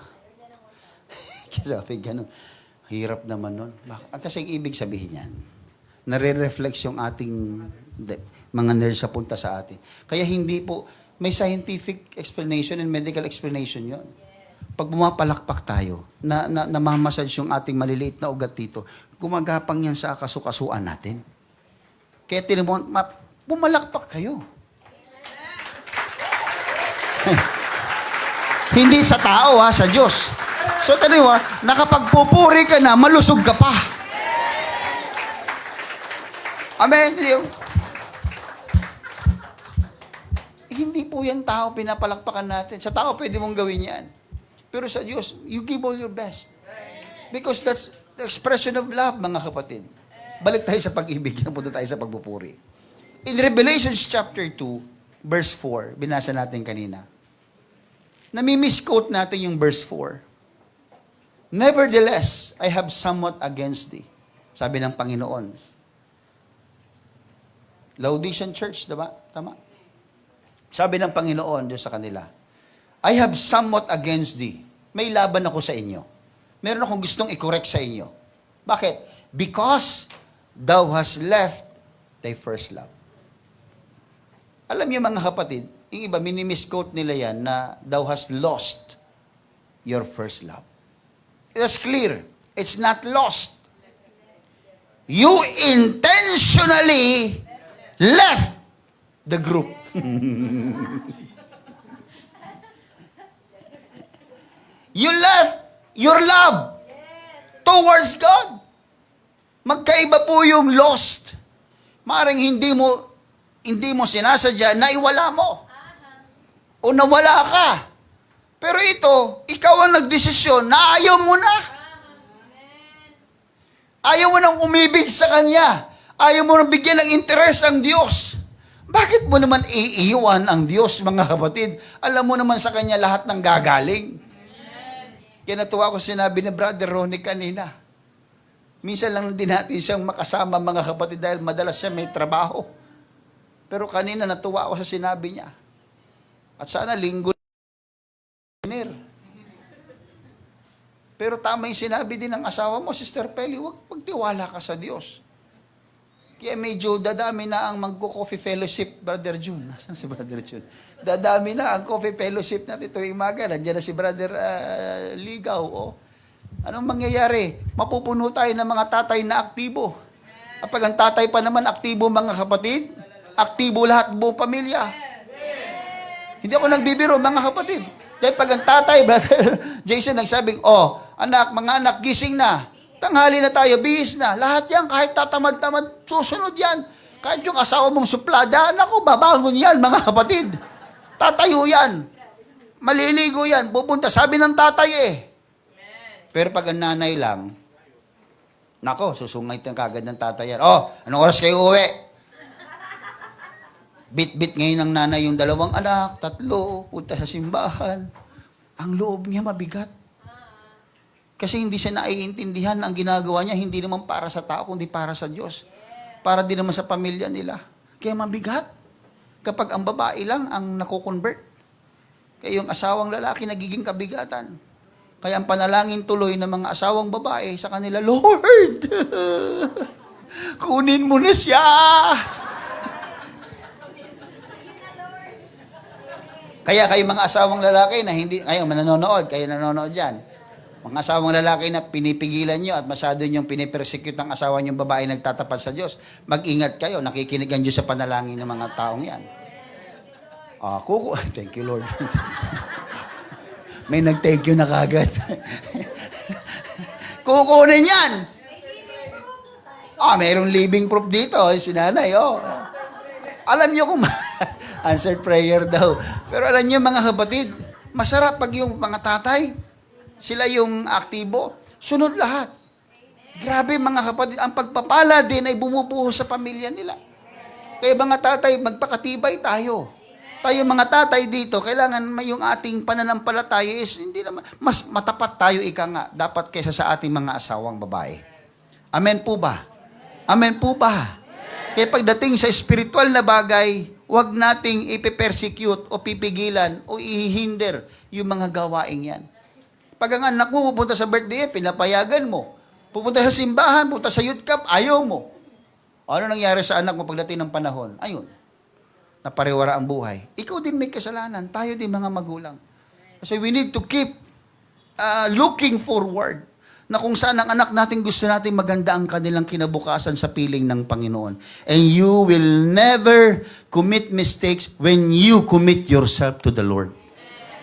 Sabi ganun, hirap naman nun. Kasi ibig sabihin yan, nare-reflex yung ating mga nerves sa punta sa atin. Kaya hindi po, may scientific explanation and medical explanation yon. Pag bumapalakpak tayo, namamassage yung ating maliliit na ugat dito, gumagapang yan sa kasukasuan natin. Kaya bumalakpak kayo. Hindi sa tao, sa Diyos. So, nakapagpupuri ka na, malusog ka pa. Amen. Hindi po yan tao pinapalakpakan natin. Sa tao, pwede mong gawin yan. Pero sa Diyos, you give all your best. Because that's the expression of love, mga kapatid. Balik tayo sa pag-ibig, punta tayo sa pagpupuri. In Revelation chapter 2, verse 4, binasa natin kanina. Nami-misquote natin yung verse 4. Nevertheless, I have somewhat against thee. Sabi ng Panginoon. Laodicean Church, diba? Tama? Sabi ng Panginoon doon sa kanila, I have somewhat against thee. May laban ako sa inyo. Meron akong gustong i-correct sa inyo. Bakit? Because thou hast left thy first love. Alam niyo mga kapatid, yung iba, mini-misquote nila yan na thou hast lost your first love. It's clear. It's not lost. You intentionally left the group. You left your love towards God. Magkaiba po yung lost. Maring hindi mo sinasadya, naiwala mo. O nawala ka. Pero ito, ikaw ang nagdesisyon na ayaw mo na. Ayaw mo nang umibig sa Kanya. Ayaw mo nang bigyan ng interes ang Diyos. Bakit mo naman iiwan ang Diyos, mga kapatid? Alam mo naman sa Kanya lahat ng gagaling. Kaya natuwa ko sinabi ni Brother Ronnie kanina. Minsan lang din natin siyang makasama, mga kapatid, dahil madalas siya may trabaho. Pero kanina natuwa ako sa sinabi niya. At sana linggo pero tama yung sinabi din ng asawa mo, Sister Peli, huwag magtiwala ka sa Diyos. Kaya medyo dadami na ang magko-coffee fellowship, Brother June. Nasaan si Brother June? Dadami na ang coffee fellowship natin tuwing umaga. Nandiyan na si Brother Ligaw. Anong mangyayari? Mapupuno tayo ng mga tatay na aktibo. At pag ang tatay pa naman aktibo, mga kapatid, aktibo lahat buong pamilya. Hindi ako nagbibiro, mga kapatid. Dahil pag ang tatay, Brother Jason, nagsabing, anak, mga anak, gising na. Tanghali na tayo, bihis na. Lahat yan, kahit tatamad-tamad, susunod yan. Kahit yung asawa mong suplada, naku, babangon yan, mga kapatid. Tatayo yan. Maliligo yan. Pupunta, sabi ng tatay Pero pag ang nanay lang, nako, susungay ng kagad ng tatay yan. Anong oras kayo uwi? Bit-bit ngayon ng nanay yung 2 anak, 3, punta sa simbahan. Ang loob niya mabigat. Kasi hindi siya naiintindihan ang ginagawa niya, hindi naman para sa tao, kundi para sa Diyos. Para din naman sa pamilya nila. Kaya mabigat. Kapag ang babae lang ang nakukonvert. Kaya yung asawang lalaki nagiging kabigatan. Kaya ang panalangin tuloy ng mga asawang babae sa kanila, Lord, kunin mo na siya. Kaya kayo mga asawang lalaki na hindi, kayo nanonood dyan. Mga asawang lalaki na pinipigilan nyo at masyado nyong pinipersecute ang asawa nyong babae nagtatapat sa Diyos, mag-ingat kayo, nakikinig ang Diyos sa panalangin ng mga taong yan. Thank you, Lord. May nag-thank you na kagad. Kukunin yan. Mayroong living proof dito. Si nanay, Alam nyo kung answered prayer daw. Pero alam nyo mga kapatid, masarap pag yung mga tatay, sila yung aktibo, sunod lahat. Grabe mga kapatid, ang pagpapala din ay bumubuhos sa pamilya nila. Kaya mga tatay, magpakatibay tayo. Tayo mga tatay dito, kailangan yung ating pananampalataya is hindi naman, mas matapat tayo dapat kaysa sa ating mga asawang babae. Amen po ba? Amen po ba? Kaya pagdating sa spiritual na bagay, huwag nating ipe-persecute o pipigilan o ihihinder yung mga gawaing yan. Pag ang anak mo pupunta sa birthday, pinapayagan mo. Pupunta sa simbahan, pupunta sa youth camp, ayaw mo. Ano nangyari sa anak mo pagdating ng panahon? Ayun. Napariwara ang buhay. Ikaw din may kasalanan. Tayo din mga magulang. So we need to keep looking forward na kung saan ang anak natin gusto natin maganda ang kanilang kinabukasan sa piling ng Panginoon. And you will never commit mistakes when you commit yourself to the Lord.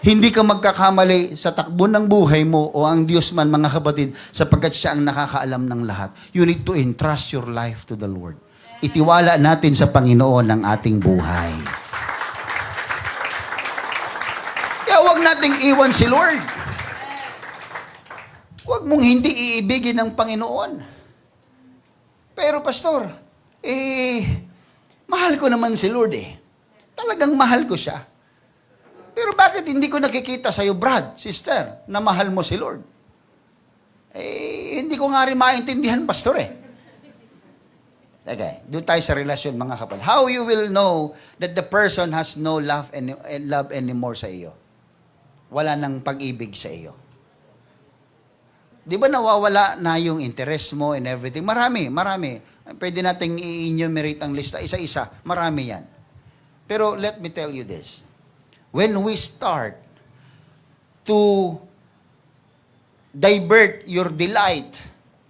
Hindi ka magkakamali sa takbo ng buhay mo o ang Diyos man, mga kapatid, sapagkat siya ang nakakaalam ng lahat. You need to entrust your life to the Lord. Itiwala natin sa Panginoon ang ating buhay. Kaya huwag nating iwan si Lord. Huwag mong hindi iibigin ng Panginoon. Pero pastor, mahal ko naman si Lord Talagang mahal ko siya. Pero bakit hindi ko nakikita sa'yo, Brad, sister, na mahal mo si Lord? Hindi ko nga rin maintindihan, pastor Okay, doon tayo sa relasyon, mga kapatid. How you will know that the person has no love anymore sa iyo? Wala nang pag-ibig sa iyo. Di ba nawawala na yung interest mo and everything? Marami. Pwede nating i-enumerate ang lista, isa-isa. Marami yan. Pero let me tell you this. When we start to divert your delight,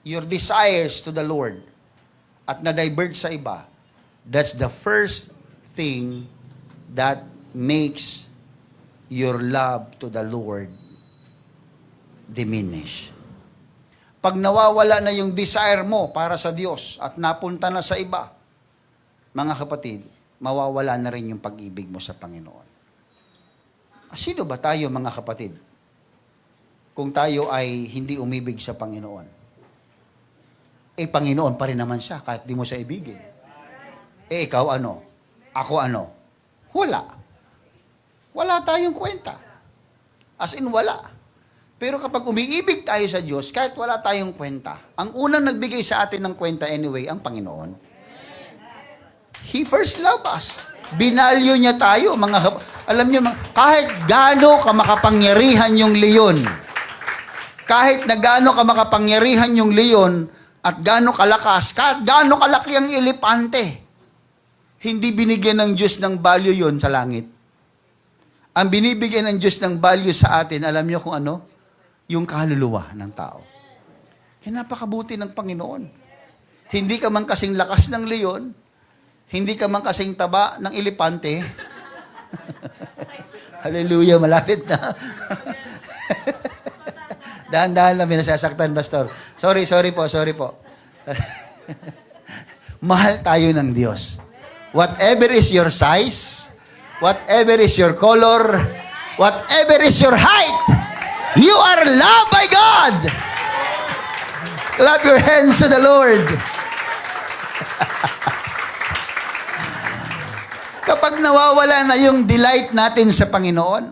your desires to the Lord, at na-divert sa iba, that's the first thing that makes your love to the Lord diminish. Pag nawawala na yung desire mo para sa Diyos at napunta na sa iba, mga kapatid, mawawala na rin yung pag-ibig mo sa Panginoon. Sino ba tayo, mga kapatid, kung tayo ay hindi umibig sa Panginoon? Panginoon pa rin naman siya, kahit di mo siya ibigin. Ikaw ano? Ako ano? Wala. Wala tayong kwenta. As in, wala. Pero kapag umiibig tayo sa Diyos, kahit wala tayong kwenta, ang unang nagbigay sa atin ng kwenta anyway, ang Panginoon. He first loved us. Binalyo niya tayo, alam niyo, kahit gaano ka makapangyarihan yung leon, kahit na gaano ka makapangyarihan yung leon, at gaano kalakas, kahit gaano kalaki ang elepante, hindi binigyan ng Diyos ng value yon sa langit. Ang binibigyan ng Diyos ng value sa atin, alam niyo kung ano? Yung kaluluwa ng tao. Napakabuti ng Panginoon. Hindi ka man kasing lakas ng leon, hindi ka man kasing taba ng elepante. Hallelujah, malapit na. Dahan-dahan lang, may nasasaktan, Pastor. Sorry po. Mahal tayo ng Diyos. Whatever is your size, whatever is your color, whatever is your height, you are loved by God. Clap your hands to the Lord. Kapag nawawala na yung delight natin sa Panginoon,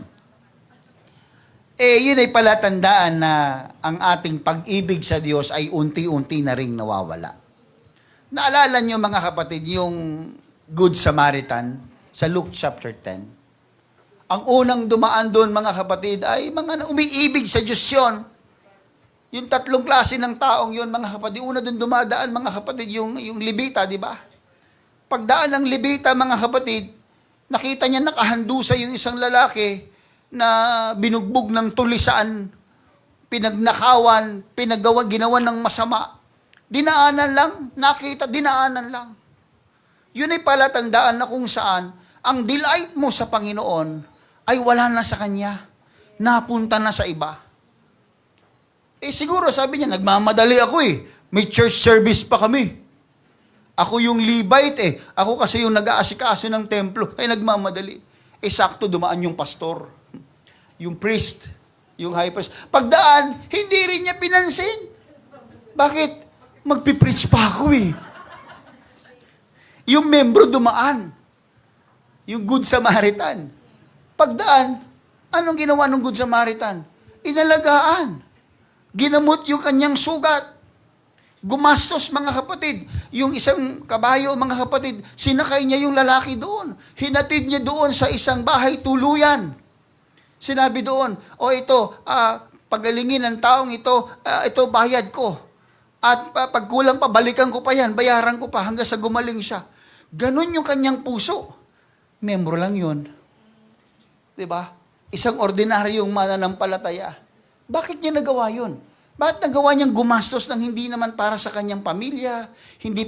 yun ay palatandaan na ang ating pag-ibig sa Diyos ay unti-unti na ring nawawala. Naalala nyo mga kapatid, yung Good Samaritan sa Luke chapter 10. Ang unang dumaan doon mga kapatid ay mga umiibig sa Diyos yun. Yung tatlong klase ng taong yun mga kapatid, una doon dumadaan mga kapatid, yung Levita, di ba? Pagdaan ng Levita mga kapatid, nakita niya nakahandusa yung isang lalaki na binugbog ng tulisan, pinagnakawan, ginawa ng masama. Dinaanan lang, dinaanan lang. Yun ay palatandaan na kung saan ang delight mo sa Panginoon ay wala na sa Kanya. Napunta na sa iba. Siguro sabi niya, nagmamadali ako May church service pa kami. Ako yung Levite Ako kasi yung nag-aasikaso ng templo. Kaya nagmamadali. Sakto dumaan yung pastor. Yung priest. Yung high priest. Pagdaan, hindi rin niya pinansin. Bakit? Magpipreach pa ako Yung membro dumaan. Yung Good Samaritan. Pagdaan, anong ginawa ng Good Samaritan? Inalagaan. Ginamot yung kanyang sugat. Gumastos mga kapatid. Yung isang kabayo mga kapatid, sinakay niya yung lalaki doon. Hinatid niya doon sa isang bahay tuluyan. Sinabi doon, ito, pagalingin ng taong ito, ito bayad ko. At pag kulang pa, balikan ko pa yan, bayaran ko pa hanggang sa gumaling siya. Ganon yung kanyang puso. Membro lang yun. Diba? Isang ordinaryong mananampalataya. Bakit niya nagawa yun? Bakit nagawa niyang gumastos ng hindi naman para sa kanyang pamilya, kundi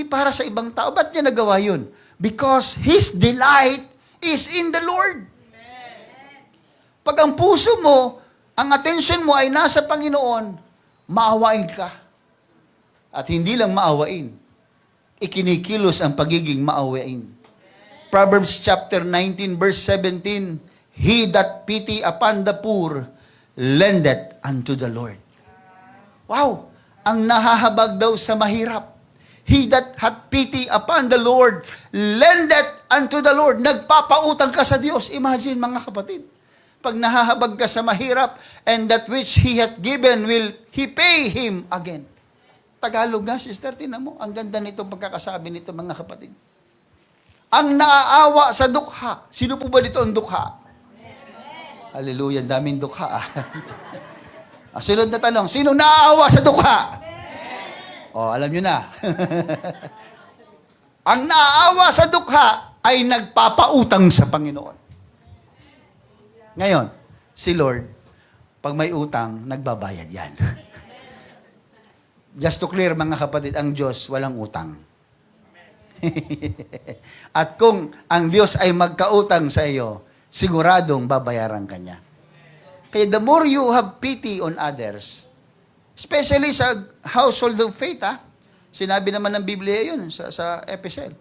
para sa ibang tao? Bakit niya nagawa yun? Because his delight is in the Lord. Pag ang puso mo, ang attention mo ay nasa Panginoon, maawain ka. At hindi lang maawain, ikinikilos ang pagiging maawain. Proverbs chapter 19 verse 17, He that pity upon the poor, lendeth unto the Lord. Wow! Ang nahahabag daw sa mahirap. He that hath pity upon the Lord, lendeth unto the Lord. Nagpapautang ka sa Diyos. Imagine mga kapatid. Pag nahahabag ka sa mahirap, and that which He hath given will He pay him again. Tagalog nga, sister, tinan mo. Ang ganda nitong pagkakasabi nito mga kapatid. Ang naaawa sa dukha. Sino po ba dito ang dukha? Hallelujah, daming dukha. Sunod na tanong, sino naaawa sa dukha? Alam nyo na. Ang naaawa sa dukha ay nagpapautang sa Panginoon. Ngayon, si Lord, pag may utang, nagbabayad yan. Just to clear mga kapatid, ang Diyos walang utang. At kung ang Diyos ay magkautang sa iyo, siguradong babayaran ka niya. Kaya the more you have pity on others, especially sa household of faith, sinabi naman ng Biblia yun sa Epistle,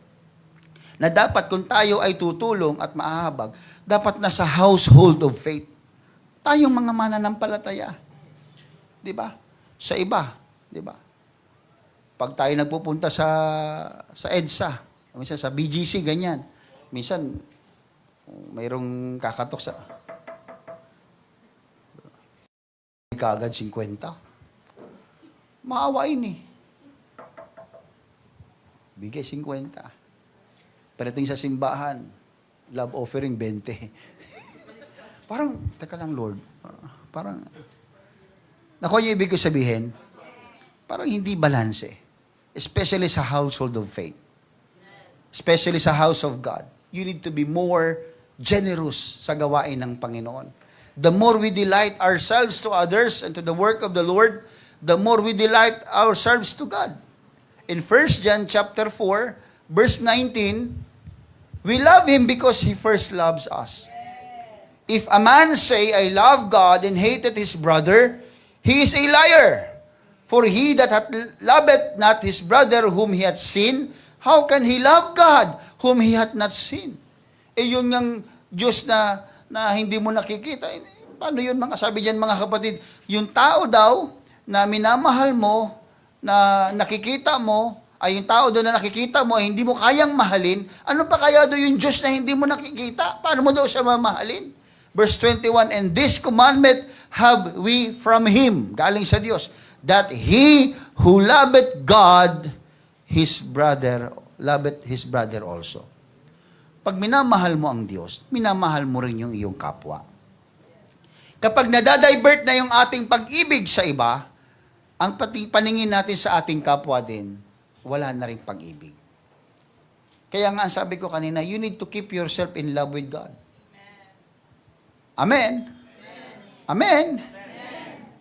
na dapat kung tayo ay tutulong at maahabag, dapat nasa household of faith. Tayong mga mananampalataya. Di ba? Sa iba. Di ba? Pag tayo nagpupunta sa EDSA, minsan sa BGC, ganyan. Minsan, mayroong kakatok sa kaagad 50. Maawain Bigay 50. Pagdating sa simbahan, love offering 20. Parang, teka lang Lord, parang, nakuha niyo ibig ko sabihin, parang hindi balanse. Especially sa household of faith. Especially sa house of God. You need to be more generous sa gawain ng Panginoon. The more we delight ourselves to others and to the work of the Lord, the more we delight ourselves to God. In 1 John chapter 4, verse 19, we love Him because He first loves us. If a man say, I love God and hated his brother, he is a liar. For he that hath loveth not his brother whom he hath seen, how can he love God whom he hath not seen? Yun ng Diyos na hindi mo nakikita. Paano yun mga sabi diyan mga kapatid? Yung tao daw na minamahal mo, na nakikita mo, ay yung tao doon na nakikita mo ay hindi mo kayang mahalin, ano pa kaya doon yung Diyos na hindi mo nakikita? Paano mo daw siya mamahalin? Verse 21, and this commandment have we from Him, galing sa Diyos, that he who loveth God, loveth his brother also. Pag minamahal mo ang Diyos, minamahal mo rin yung iyong kapwa. Kapag nadadivert na yung ating pag-ibig sa iba, ang paningin natin sa ating kapwa din, wala na rin pag-ibig. Kaya nga, sabi ko kanina, you need to keep yourself in love with God. Amen? Amen?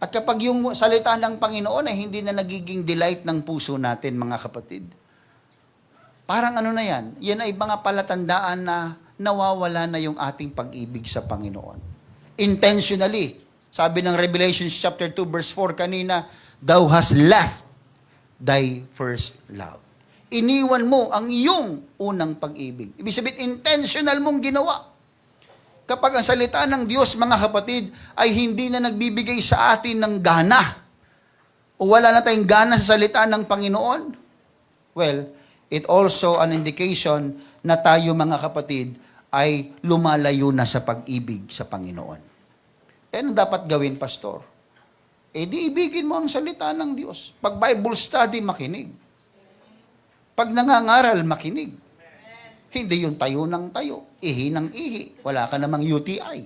At kapag yung salita ng Panginoon ay hindi na nagiging delight ng puso natin, mga kapatid, parang ano na yan? Yan ay mga palatandaan na nawawala na yung ating pag-ibig sa Panginoon. Intentionally. Sabi ng Revelation chapter 2 verse 4 kanina, thou hast left thy first love. Iniwan mo ang iyong unang pag-ibig. Ibig sabihin, intentional mong ginawa. Kapag ang salita ng Diyos, mga kapatid, ay hindi na nagbibigay sa atin ng gana, o wala na tayong gana sa salita ng Panginoon, well, it also an indication na tayo, mga kapatid, ay lumalayo na sa pag-ibig sa Panginoon. Ano dapat gawin, Pastor? Di ibigin mo ang salita ng Diyos. Pag Bible study, makinig. Pag nangangaral, makinig. Hindi yung tayo ng tayo, ihi ng ihi. Wala ka namang UTI.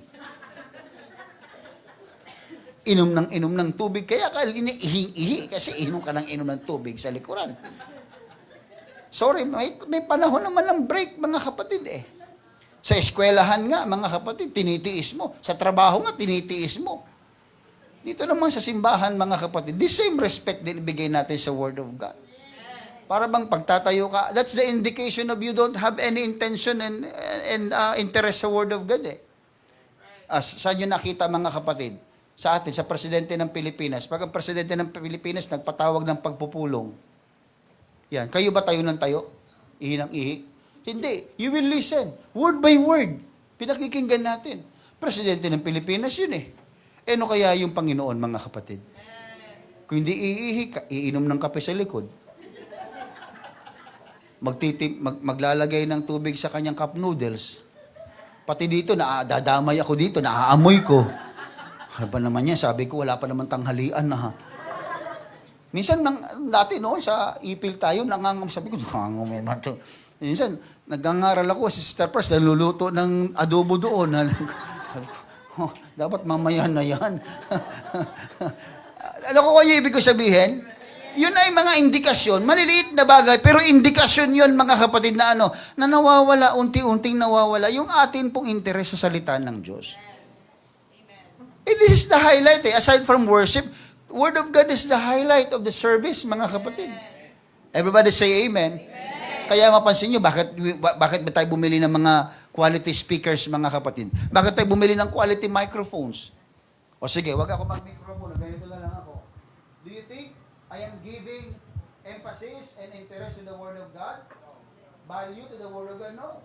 Inom ng tubig. Kaya ka ihing-ihi kasi inom ka ng inom ng tubig sa likuran. Sorry, may panahon naman ng break, mga kapatid eh. Sa eskwelahan nga, mga kapatid, tinitiis mo. Sa trabaho nga, tinitiis mo. Dito naman sa simbahan, mga kapatid, the same respect din ibigay natin sa Word of God. Para bang pagtatayo ka, that's the indication of you don't have any intention and interest sa Word of God eh. Saan nyo nakita, mga kapatid? Sa atin, sa Presidente ng Pilipinas. Pag ang Presidente ng Pilipinas nagpatawag ng pagpupulong, yan, kayo ba tayo ng tayo? Ihi ng ihi? Hindi. You will listen. Word by word. Pinakikinggan natin. Presidente ng Pilipinas yun eh. Ano kaya yung Panginoon, mga kapatid? Kung hindi iihi, iinom ng kape sa likod. Maglalagay ng tubig sa kanyang cup noodles. Pati dito, dadamay ako dito, naaamoy ko. Ano ba naman yan? Sabi ko, wala pa naman tanghalian na ha. Minsan, dati noon, sa ipil tayo, sabi ko, minsan, nagangaral ako, si Sister Pers, naluluto ng adobo doon. Sabi ko, dapat mamaya na yan. Alam ko kaya ibig ko sabihin? Yun ay mga indikasyon, maliliit na bagay, pero indikasyon yun, mga kapatid, na na nawawala, unti-unting nawawala, yung atin pong interes sa salita ng Diyos. This is the highlight eh. Aside from worship, Word of God is the highlight of the service, mga kapatid. Everybody say amen. Kaya mapansin nyo, bakit ba tayo bumili ng mga quality speakers, mga kapatid? Bakit tayo bumili ng quality microphones? O sige, wag ako mag-microphone, ganito lang ako. Do you think I am giving emphasis and interest in the Word of God? Value to the Word of God? No.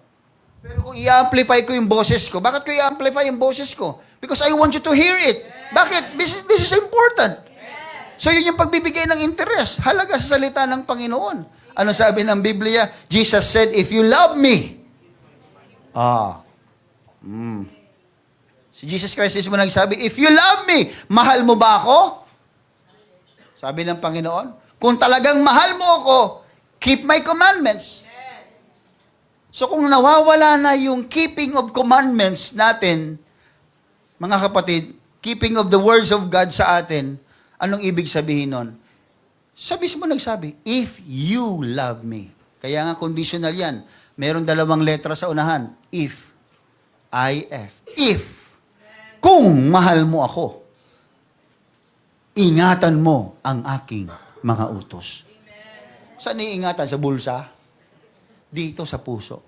Pero kung i-amplify ko yung boses ko, bakit ko i-amplify yung boses ko? Because I want you to hear it. Bakit? This is important. So yun yung pagbibigay ng interest. Halaga sa salita ng Panginoon. Ano sabi ng Biblia? Jesus said, if you love me, si Jesus Christ mismo nagsabi, if you love me, mahal mo ba ako? Sabi ng Panginoon, kung talagang mahal mo ako, keep my commandments. So kung nawawala na yung keeping of commandments natin, mga kapatid, keeping of the words of God sa atin, anong ibig sabihin nun? Sa mismo nagsabi, if you love me. Kaya nga conditional yan. Meron dalawang letra sa unahan. If. I-F. If. Kung mahal mo ako. ingatan mo ang aking mga utos. Saan iingatan? Sa bulsa? Dito sa puso.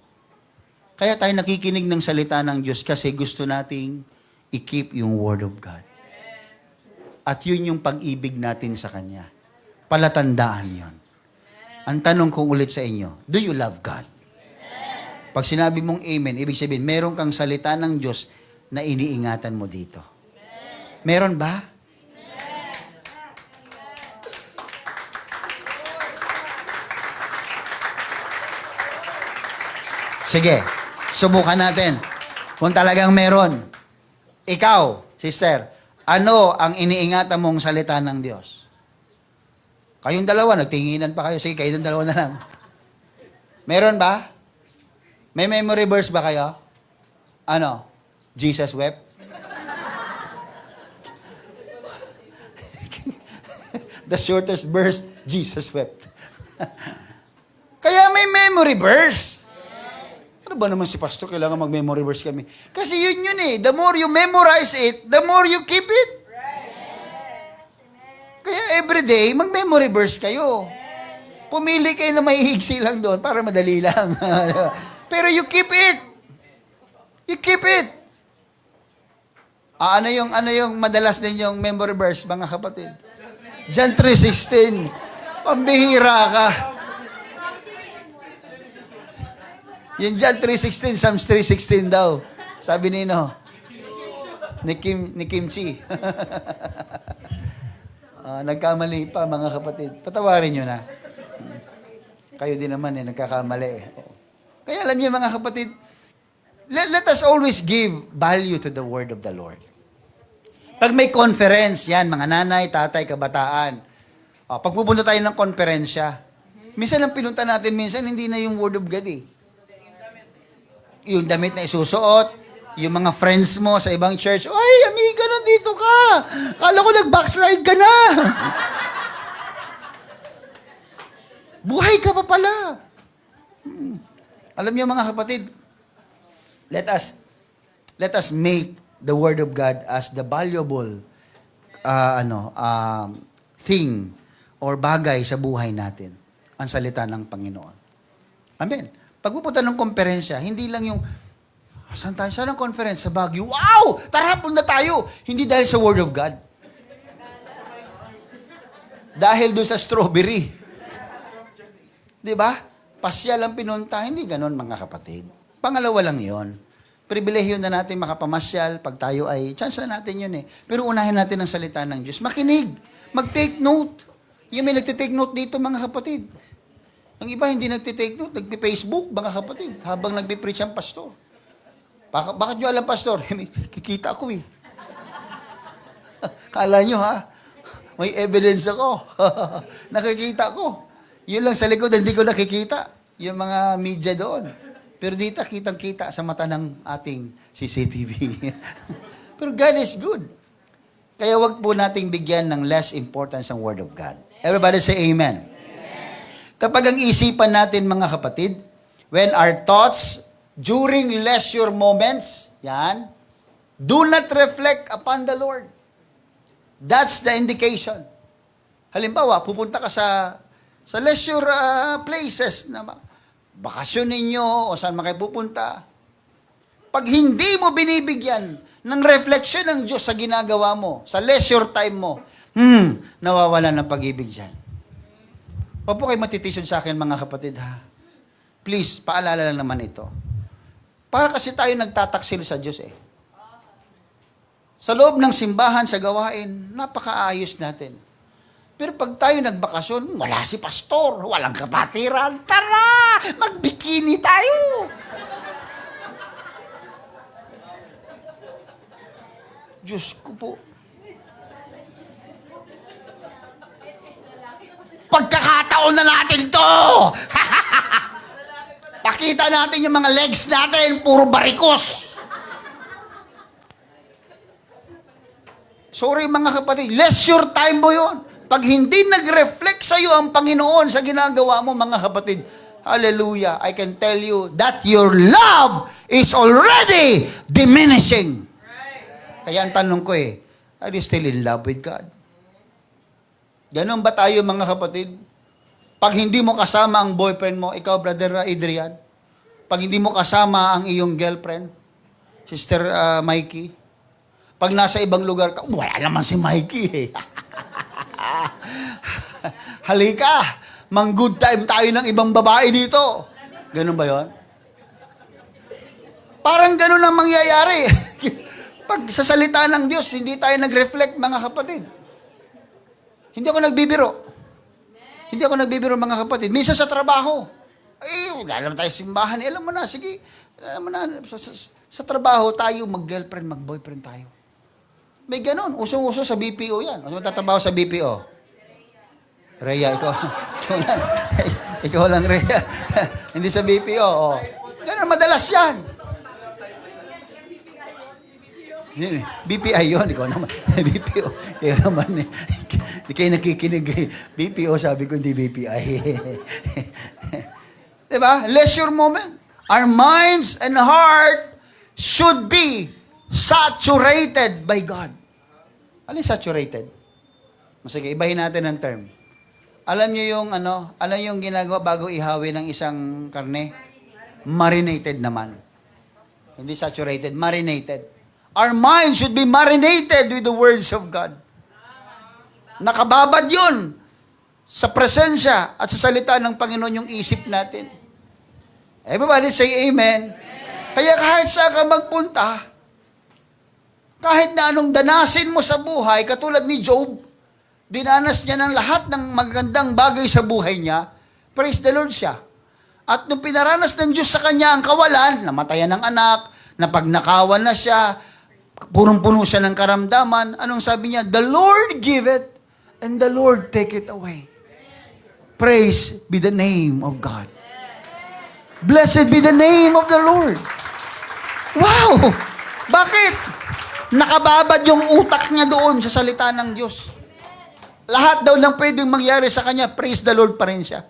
Kaya tayo nakikinig ng salita ng Diyos kasi gusto nating i-keep yung Word of God. At yun yung pag-ibig natin sa Kanya. Palatandaan yon. Ang tanong ko ulit sa inyo, do you love God? Pag sinabi mong amen, ibig sabihin, meron kang salita ng Diyos na iniingatan mo dito. Meron ba? Sige, subukan natin. Kung talagang meron. Ikaw, sister, ano ang iniingatan mong salita ng Diyos? Kayong dalawa, nagtinginan pa kayo. Sige, kayong dalawa na lang. Meron ba? May memory verse ba kayo? Ano? Jesus wept? The shortest verse, Jesus wept. Kaya may memory verse. Ano ba naman si pastor, kailangan mag-memory verse kami? Kasi yun eh. The more you memorize it, the more you keep it. Kaya everyday, mag-memory verse kayo. Pumili kayo na maihigsi lang doon para madali lang. Pero you keep it. You keep it. Ano yung madalas ninyong memory verse, mga kapatid? John 3:16. Pambihira ka. Yung John 3:16, Psalms 3:16 daw. Sabi ni Kimchi. Nagkamali pa, mga kapatid. Patawarin nyo na. Kayo din naman nagkakamali. Kaya alam niyo, mga kapatid, let us always give value to the word of the Lord. Pag may conference, yan, mga nanay, tatay, kabataan. Pag pupunta tayo ng konferensya, minsan ang pinunta natin, minsan hindi na yung word of God eh. Yung damit na isusuot, yung mga friends mo sa ibang church, ay, amiga, nandito ka. Kala ko nag-backslide ka na. Buhay ka pa pala. Alam niyo, mga kapatid, let us make the Word of God as the valuable thing or bagay sa buhay natin. Ang salita ng Panginoon. Amen. Pag pupunta ng konferensya, hindi lang yung, saan tayo? Saan ang conference? Sa Baguio. Wow! Tara, punta tayo! Hindi dahil sa Word of God. Dahil doon sa strawberry. Di ba? Pasyal ang pinunta. Hindi ganon, mga kapatid. Pangalawa lang yon. Pribilehyo na natin makapamasyal pag tayo ay, chance na natin yun eh. Pero unahin natin ang salita ng Diyos. Makinig. Mag-take note. Yung may nagtitake note dito, mga kapatid. Ang iba hindi nagtitake note. Nagpi-Facebook, mga kapatid. Habang nagpi-preach ang pastor. Bakit nyo alam, pastor? Kikita ko eh. Kala nyo ha? May evidence ako. Nakikita ko. Yun lang sa likod, hindi ko nakikita. Yung mga media doon. Pero dito, kitang-kita sa mata ng ating CCTV. Pero God is good. Kaya wag po nating bigyan ng less importance ang Word of God. Everybody say amen. Kapag ang isipan natin, mga kapatid, when our thoughts during leisure moments, yan, do not reflect upon the Lord. That's the indication. Halimbawa, pupunta ka sa leisure places na bakasyon ninyo o saan man kayo pupunta. Pag hindi mo binibigyan ng reflection ng Diyos sa ginagawa mo, sa leisure time mo, nawawala ng pag-ibig dyan. Huwag po kayo matitisod sa akin, mga kapatid, ha? Please, paalala lang naman ito. Para kasi tayo nagtataksil sa Diyos eh. Sa loob ng simbahan, sa gawain, napakaayos natin. Pero pag tayo nagbakasyon, wala si pastor, walang kapatiran. Tara! Magbikini tayo! Diyos ko po. Pagkakataon na natin to! Pakita natin yung mga legs natin, puro barikos. Sorry, mga kapatid, leisure time mo yun. Pag hindi nag-reflect sa iyo ang Panginoon sa ginagawa mo, mga kapatid, hallelujah, I can tell you that your love is already diminishing. Kaya ang tanong ko are you still in love with God? Ganon ba tayo mga kapatid? Pag hindi mo kasama ang boyfriend mo, ikaw, Brother Adrian, pag hindi mo kasama ang iyong girlfriend, Sister Mikey, pag nasa ibang lugar ka, wala naman si Mikey eh. Halika, mang good time tayo ng ibang babae dito. Ganun ba yon? Parang ganun ang mangyayari. Pag sa salita ng Diyos, hindi tayo nag-reflect, mga kapatid. Hindi ako nagbibiro. Hindi ako nagbibiro, mga kapatid. Minsan sa trabaho, alam tayo simbahan. Alam mo na, sige. Alam mo na, sa trabaho tayo, mag-girlfriend, mag-boyfriend tayo. May ganun. Usong-uso sa BPO yan. Ano tatrabaho sa BPO? Rhea, ikaw. Ikaw lang, Rhea. Hindi sa BPO. Oh. Ganun, madalas yan. BPI yun. Ikaw naman. BPO. Ikaw naman. Hindi kayo nakikinig. BPO, sabi ko, hindi BPI. Diba? Leisure moment. Our minds and heart should be saturated by God. Ano yung saturated? Sige, ibahin natin ang term. Alam niyo yung alam yung ginagawa bago ihawi ng isang karne? Marinated naman. Hindi saturated, marinated. Our mind should be marinated with the words of God. Nakababad yun sa presensya at sa salita ng Panginoon yung isip natin. Everybody say amen. Kaya kahit saan ka magpunta, kahit na anong danasin mo sa buhay, katulad ni Job, dinanas niya ng lahat ng magandang bagay sa buhay niya, praise the Lord siya. At nung pinaranas ng Diyos sa kanya ang kawalan, namatayan ng anak, napagnakawan na siya, punong-puno siya ng karamdaman, anong sabi niya? The Lord give it, and the Lord take it away. Praise be the name of God. Blessed be the name of the Lord. Wow! Bakit? Nakababad yung utak niya doon sa salita ng Diyos. Lahat daw lang pwedeng mangyari sa kanya, praise the Lord pa rin siya.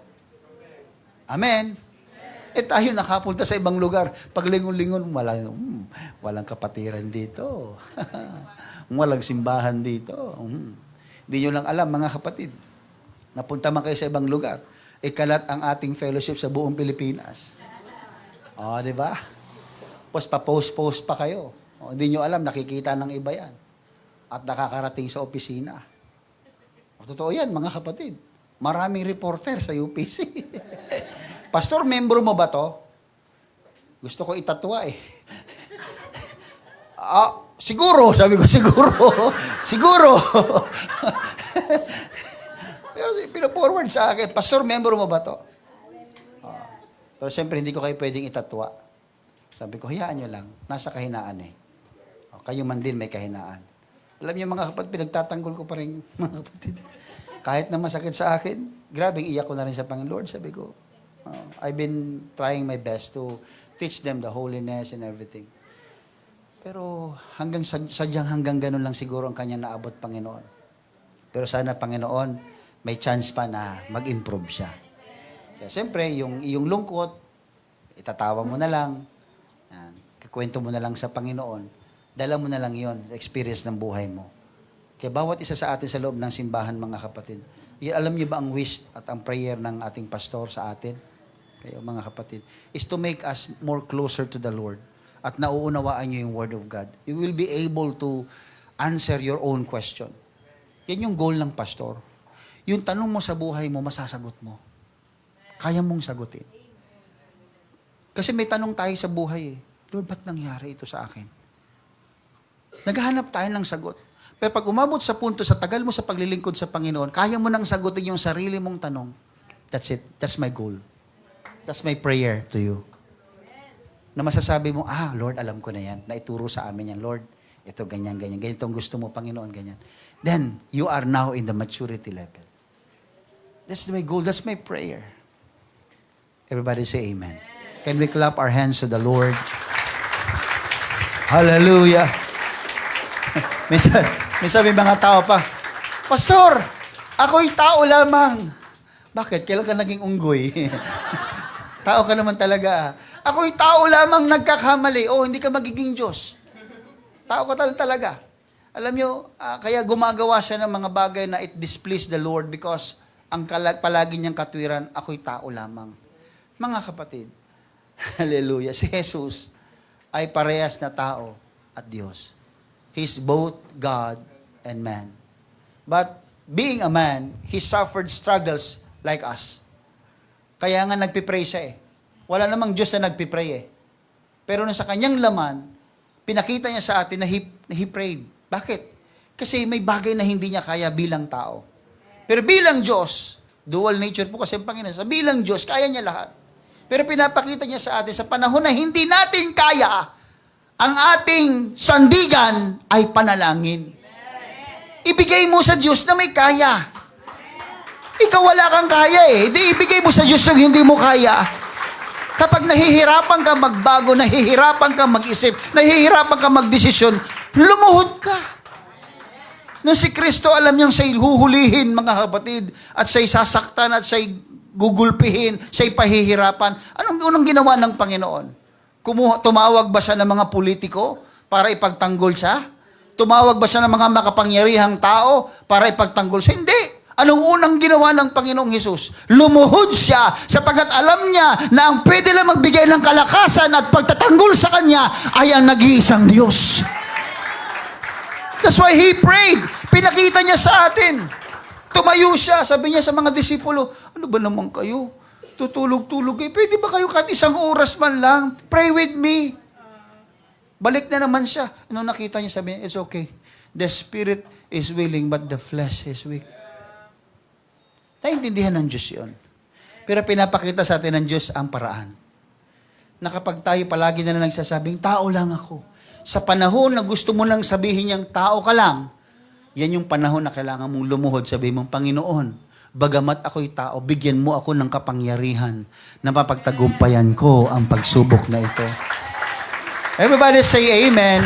Amen. Tayo nakapunta sa ibang lugar. Pag lingon-lingon, walang kapatiran dito. Walang simbahan dito. Hindi nyo lang alam, mga kapatid. Napunta man kayo sa ibang lugar. Ikalat ang ating fellowship sa buong Pilipinas. Di ba? Tapos pa-post-post pa kayo. Hindi nyo alam, nakikita ng iba yan. At nakakarating sa opisina. Totoo yan, mga kapatid. Maraming reporter sa UPC. Pastor, membro mo ba to? Gusto ko itatwa eh. Siguro, sabi ko, siguro. Siguro. Pero pinaforward sa akin, Pastor, membro mo ba to? Pero siyempre, hindi ko kayo pwedeng itatwa. Sabi ko, hayaan nyo lang. Nasa kahinaan eh. Kayo man din may kahinaan. Alam niyo mga kapatid, pinagtatanggol ko pa rin, mga kapatid. Kahit na masakit sa akin, grabing iyak ko na rin sa Panginoon. Lord, sabi ko, I've been trying my best to teach them the holiness and everything. Pero sadyang hanggang ganun lang siguro ang kanya naabot, Panginoon. Pero sana, Panginoon, may chance pa na mag-improve siya. Kaya siyempre, yung lungkot, itatawa mo na lang, kikwento mo na lang sa Panginoon, dala mo na lang yon sa experience ng buhay mo. Kaya bawat isa sa atin sa loob ng simbahan, mga kapatid, alam niyo ba ang wish at ang prayer ng ating pastor sa atin? Kaya mga kapatid, is to make us more closer to the Lord at nauunawaan niyo yung Word of God. You will be able to answer your own question. Yan yung goal ng pastor. Yung tanong mo sa buhay mo, masasagot mo. Kaya mong sagutin. Kasi may tanong tayo sa buhay eh. Lord, ba't nangyari ito sa akin? Naghahanap tayo ng sagot. Pero pag umabot sa punto, sa tagal mo sa paglilingkod sa Panginoon, kaya mo nang sagutin yung sarili mong tanong. That's it. That's my goal. That's my prayer to you. Na masasabi mo, Lord, alam ko na yan. Naituro sa amin yan. Lord, ito, ganyan, ganyan. Ganito ang gusto mo, Panginoon, ganyan. Then, you are now in the maturity level. That's my goal. That's my prayer. Everybody say amen. Can we clap our hands to the Lord? Hallelujah. Minsan may mga tao pa, Pastor, ako'y tao lamang. Bakit? Kailan ka naging unggoy? Tao ka naman talaga. Ako'y tao lamang nagkakamali. Hindi ka magiging Diyos. Tao ka talaga. Alam nyo, kaya gumagawa siya ng mga bagay na it displease the Lord because ang palagi niyang katwiran, ako'y tao lamang. Mga kapatid, hallelujah, si Jesus ay parehas na tao at Diyos. He's both God and man. But being a man, He suffered struggles like us. Kaya nga nagpipray siya eh. Wala namang Diyos na nagpipray eh. Pero sa kanyang laman, pinakita niya sa atin na he prayed. Bakit? Kasi may bagay na hindi niya kaya bilang tao. Pero bilang Diyos, dual nature po kasi ang Panginoon. Sa bilang Diyos, kaya niya lahat. Pero pinapakita niya sa atin, sa panahon na hindi natin kaya, ang ating sandigan ay panalangin. Ibigay mo sa Diyos na may kaya. Ikaw wala kang kaya eh. Di ibigay mo sa Diyos yung hindi mo kaya. Kapag nahihirapan ka magbago, nahihirapan ka mag-isip, nahihirapan ka magdesisyon, lumuhod ka. Nung si Kristo, alam niyang siya'y huhulihin, mga kapatid, at siya'y sasaktan, at siya'y gugulpihin, siya'y pahihirapan. Anong unang ginawa ng Panginoon? Tumawag ba siya ng mga politiko para ipagtanggol siya? Tumawag ba siya ng mga makapangyarihang tao para ipagtanggol siya? Hindi. Anong unang ginawa ng Panginoong Hesus? Lumuhod siya sapagkat alam niya na ang pwede lang magbigay ng kalakasan at pagtatanggol sa Kanya ay ang nag-iisang Diyos. That's why He prayed. Pinakita niya sa atin. Tumayo siya. Sabi niya sa mga disipulo, ano ba naman kayo? Tutulog-tulog kayo. Pwede ba kayo kahit isang oras man lang? Pray with me. Balik na naman siya. Nung nakita niya, sabi niya, it's okay. The spirit is willing, but the flesh is weak. Naintindihan ng Diyos yun. Pero pinapakita sa atin ng Diyos ang paraan. Na kapag tayo palagi na nagsasabing, tao lang ako. Sa panahon na gusto mo nang sabihin niyang tao ka lang, yan yung panahon na kailangan mong lumuhod. Sabihin mong, Panginoon, bagamat ako'y tao, bigyan mo ako ng kapangyarihan na mapagtagumpayan ko ang pagsubok na ito. Everybody say amen.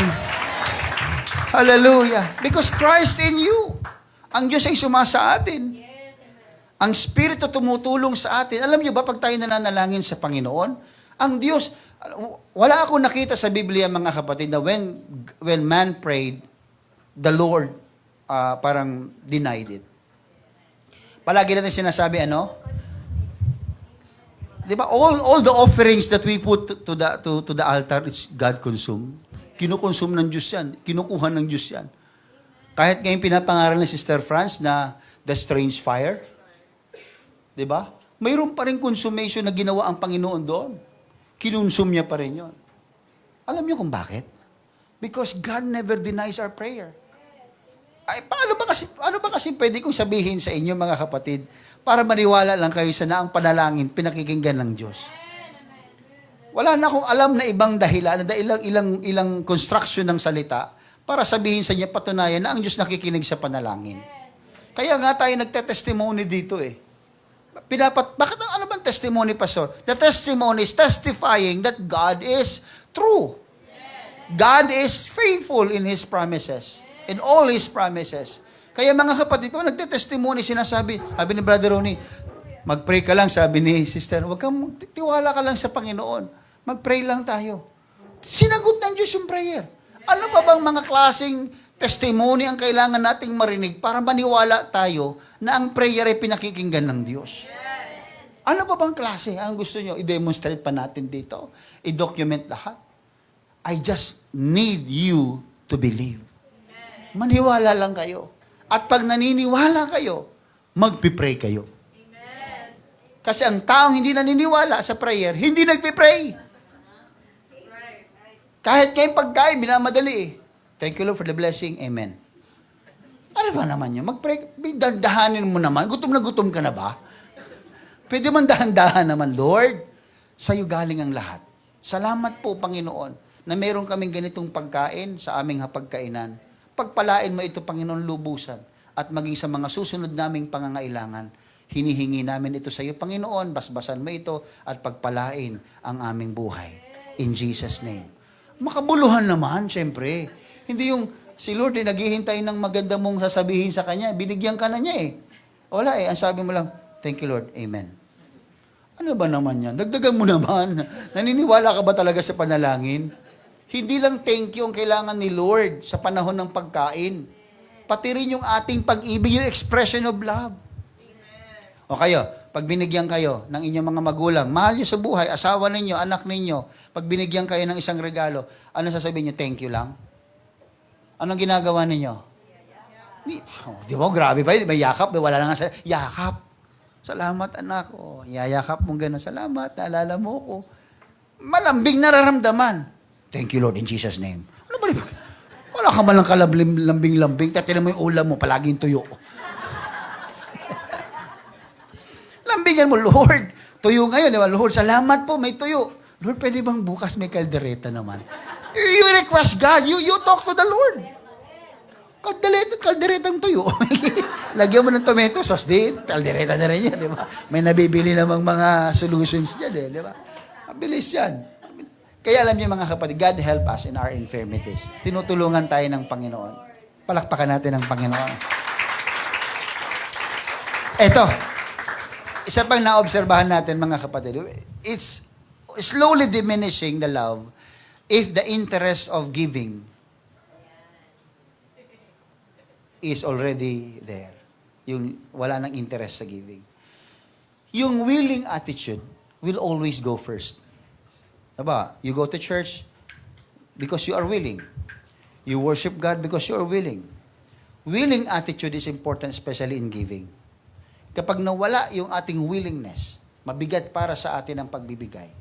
Hallelujah. Because Christ in you. Ang Diyos ay sumasa atin. Ang Espiritu tumutulong sa atin. Alam niyo ba, pag tayo nananalangin sa Panginoon, ang Diyos, wala akong nakita sa Biblia, mga kapatid, na when man prayed, the Lord parang denied it. Palagi natin sinasabi, di ba, all the offerings that we put to the altar, it's God consumed. Kinukonsume ng Diyos yan. Kinukuha ng Diyos yan. Kahit ngayon pinapangaral ni Sister Franz na the strange fire, di ba? Mayroon pa rin consummation na ginawa ang Panginoon doon. Kinonsume niya pa rin yun. Alam niyo kung bakit? Because God never denies our prayer. Ay, paano ba kasi pwede kong sabihin sa inyo, mga kapatid, para maniwala lang kayo sa na ang panalangin, pinakikinggan ng Diyos. Wala na akong alam na ibang dahilan, na ilang construction ng salita, para sabihin sa inyo, patunayan na ang Diyos nakikinig sa panalangin. Kaya nga tayo nagte-testimony dito eh. Bakit ano bang testimony, Pastor? The testimony is testifying that God is true. God is faithful in His promises. In all His promises. Kaya mga kapatid, kung nagte-testimony, sabi ni Brother Ronnie, mag-pray ka lang, sabi ni Sister, tiwala ka lang sa Panginoon. Mag-pray lang tayo. Sinagot ng Diyos yung prayer. Ano pa bang mga klaseng testimony ang kailangan nating marinig para maniwala tayo na ang prayer ay pinakikinggan ng Diyos? Ano pa bang klase? Ang gusto nyo? I-demonstrate pa natin dito. I-document lahat. I just need you to believe. Maniwala lang kayo. At pag naniniwala kayo, magpipray kayo. Kasi ang taong hindi naniniwala sa prayer, hindi nagpipray. Kahit kayong pagkain, minamadali eh. Thank you, Lord, for the blessing. Amen. Ano ba naman yun? Mag-pray. Dahanin mo naman. Gutom na gutom ka na ba? Pwede man dahan-dahan naman, Lord. Sa'yo galing ang lahat. Salamat po, Panginoon, na meron kaming ganitong pagkain sa aming hapagkainan. Pagpalain mo ito, Panginoon, lubusan. At maging sa mga susunod naming pangangailangan, hinihingi namin ito sa iyo, Panginoon. Basbasan mo ito at pagpalain ang aming buhay. In Jesus' name. Makabuluhan naman, syempre. Hindi yung si Lord ay naghihintay ng maganda mong sasabihin sa Kanya. Binigyan ka na niya eh. Wala eh. Ang sabi mo lang, thank you, Lord. Amen. Ano ba naman yan? Dagdagan mo naman. Naniniwala ka ba talaga sa panalangin? Hindi lang thank you ang kailangan ni Lord sa panahon ng pagkain. Pati rin yung ating pag-ibig, yung expression of love. O kayo, pag binigyan kayo ng inyong mga magulang, mahal nyo sa buhay, asawa ninyo, anak ninyo, pag binigyan kayo ng isang regalo, ano sasabihin nyo? Thank you lang? Anong ginagawa ninyo? Di ba? Grabe ba? May yakap? Wala na nga sa yakap. Salamat anak. O, yayakap mong gano'n. Salamat, naalala mo ko. Malambing nararamdaman. Thank you Lord in Jesus' name. Ano ba? Wala ka man lang kalambing-lambing. Tatinan mo yung ulam mo, palaging tuyo. Lambingan mo, Lord. Tuyo ngayon, di ba? Lord, salamat po, may tuyo. Lord, pwede bang bukas may kaldereta naman? You request God. You talk to the Lord. Kalderetang tuyo. Lagyan mo ng tomato sauce, di, kaldereta na rin yan, di ba? May nabibili namang mga solutions dyan, di ba? Mabilis yan. Kaya alam niyo mga kapatid, God help us in our infirmities. Tinutulungan tayo ng Panginoon. Palakpakan natin ang Panginoon. Eto, isa pang naobserbahan natin mga kapatid, it's slowly diminishing the love if the interest of giving is already there. Yung wala nang interest sa giving. Yung willing attitude will always go first. Diba? You go to church because you are willing. You worship God because you are willing. Willing attitude is important, especially in giving. Kapag nawala yung ating willingness, mabigat para sa atin ang pagbibigay.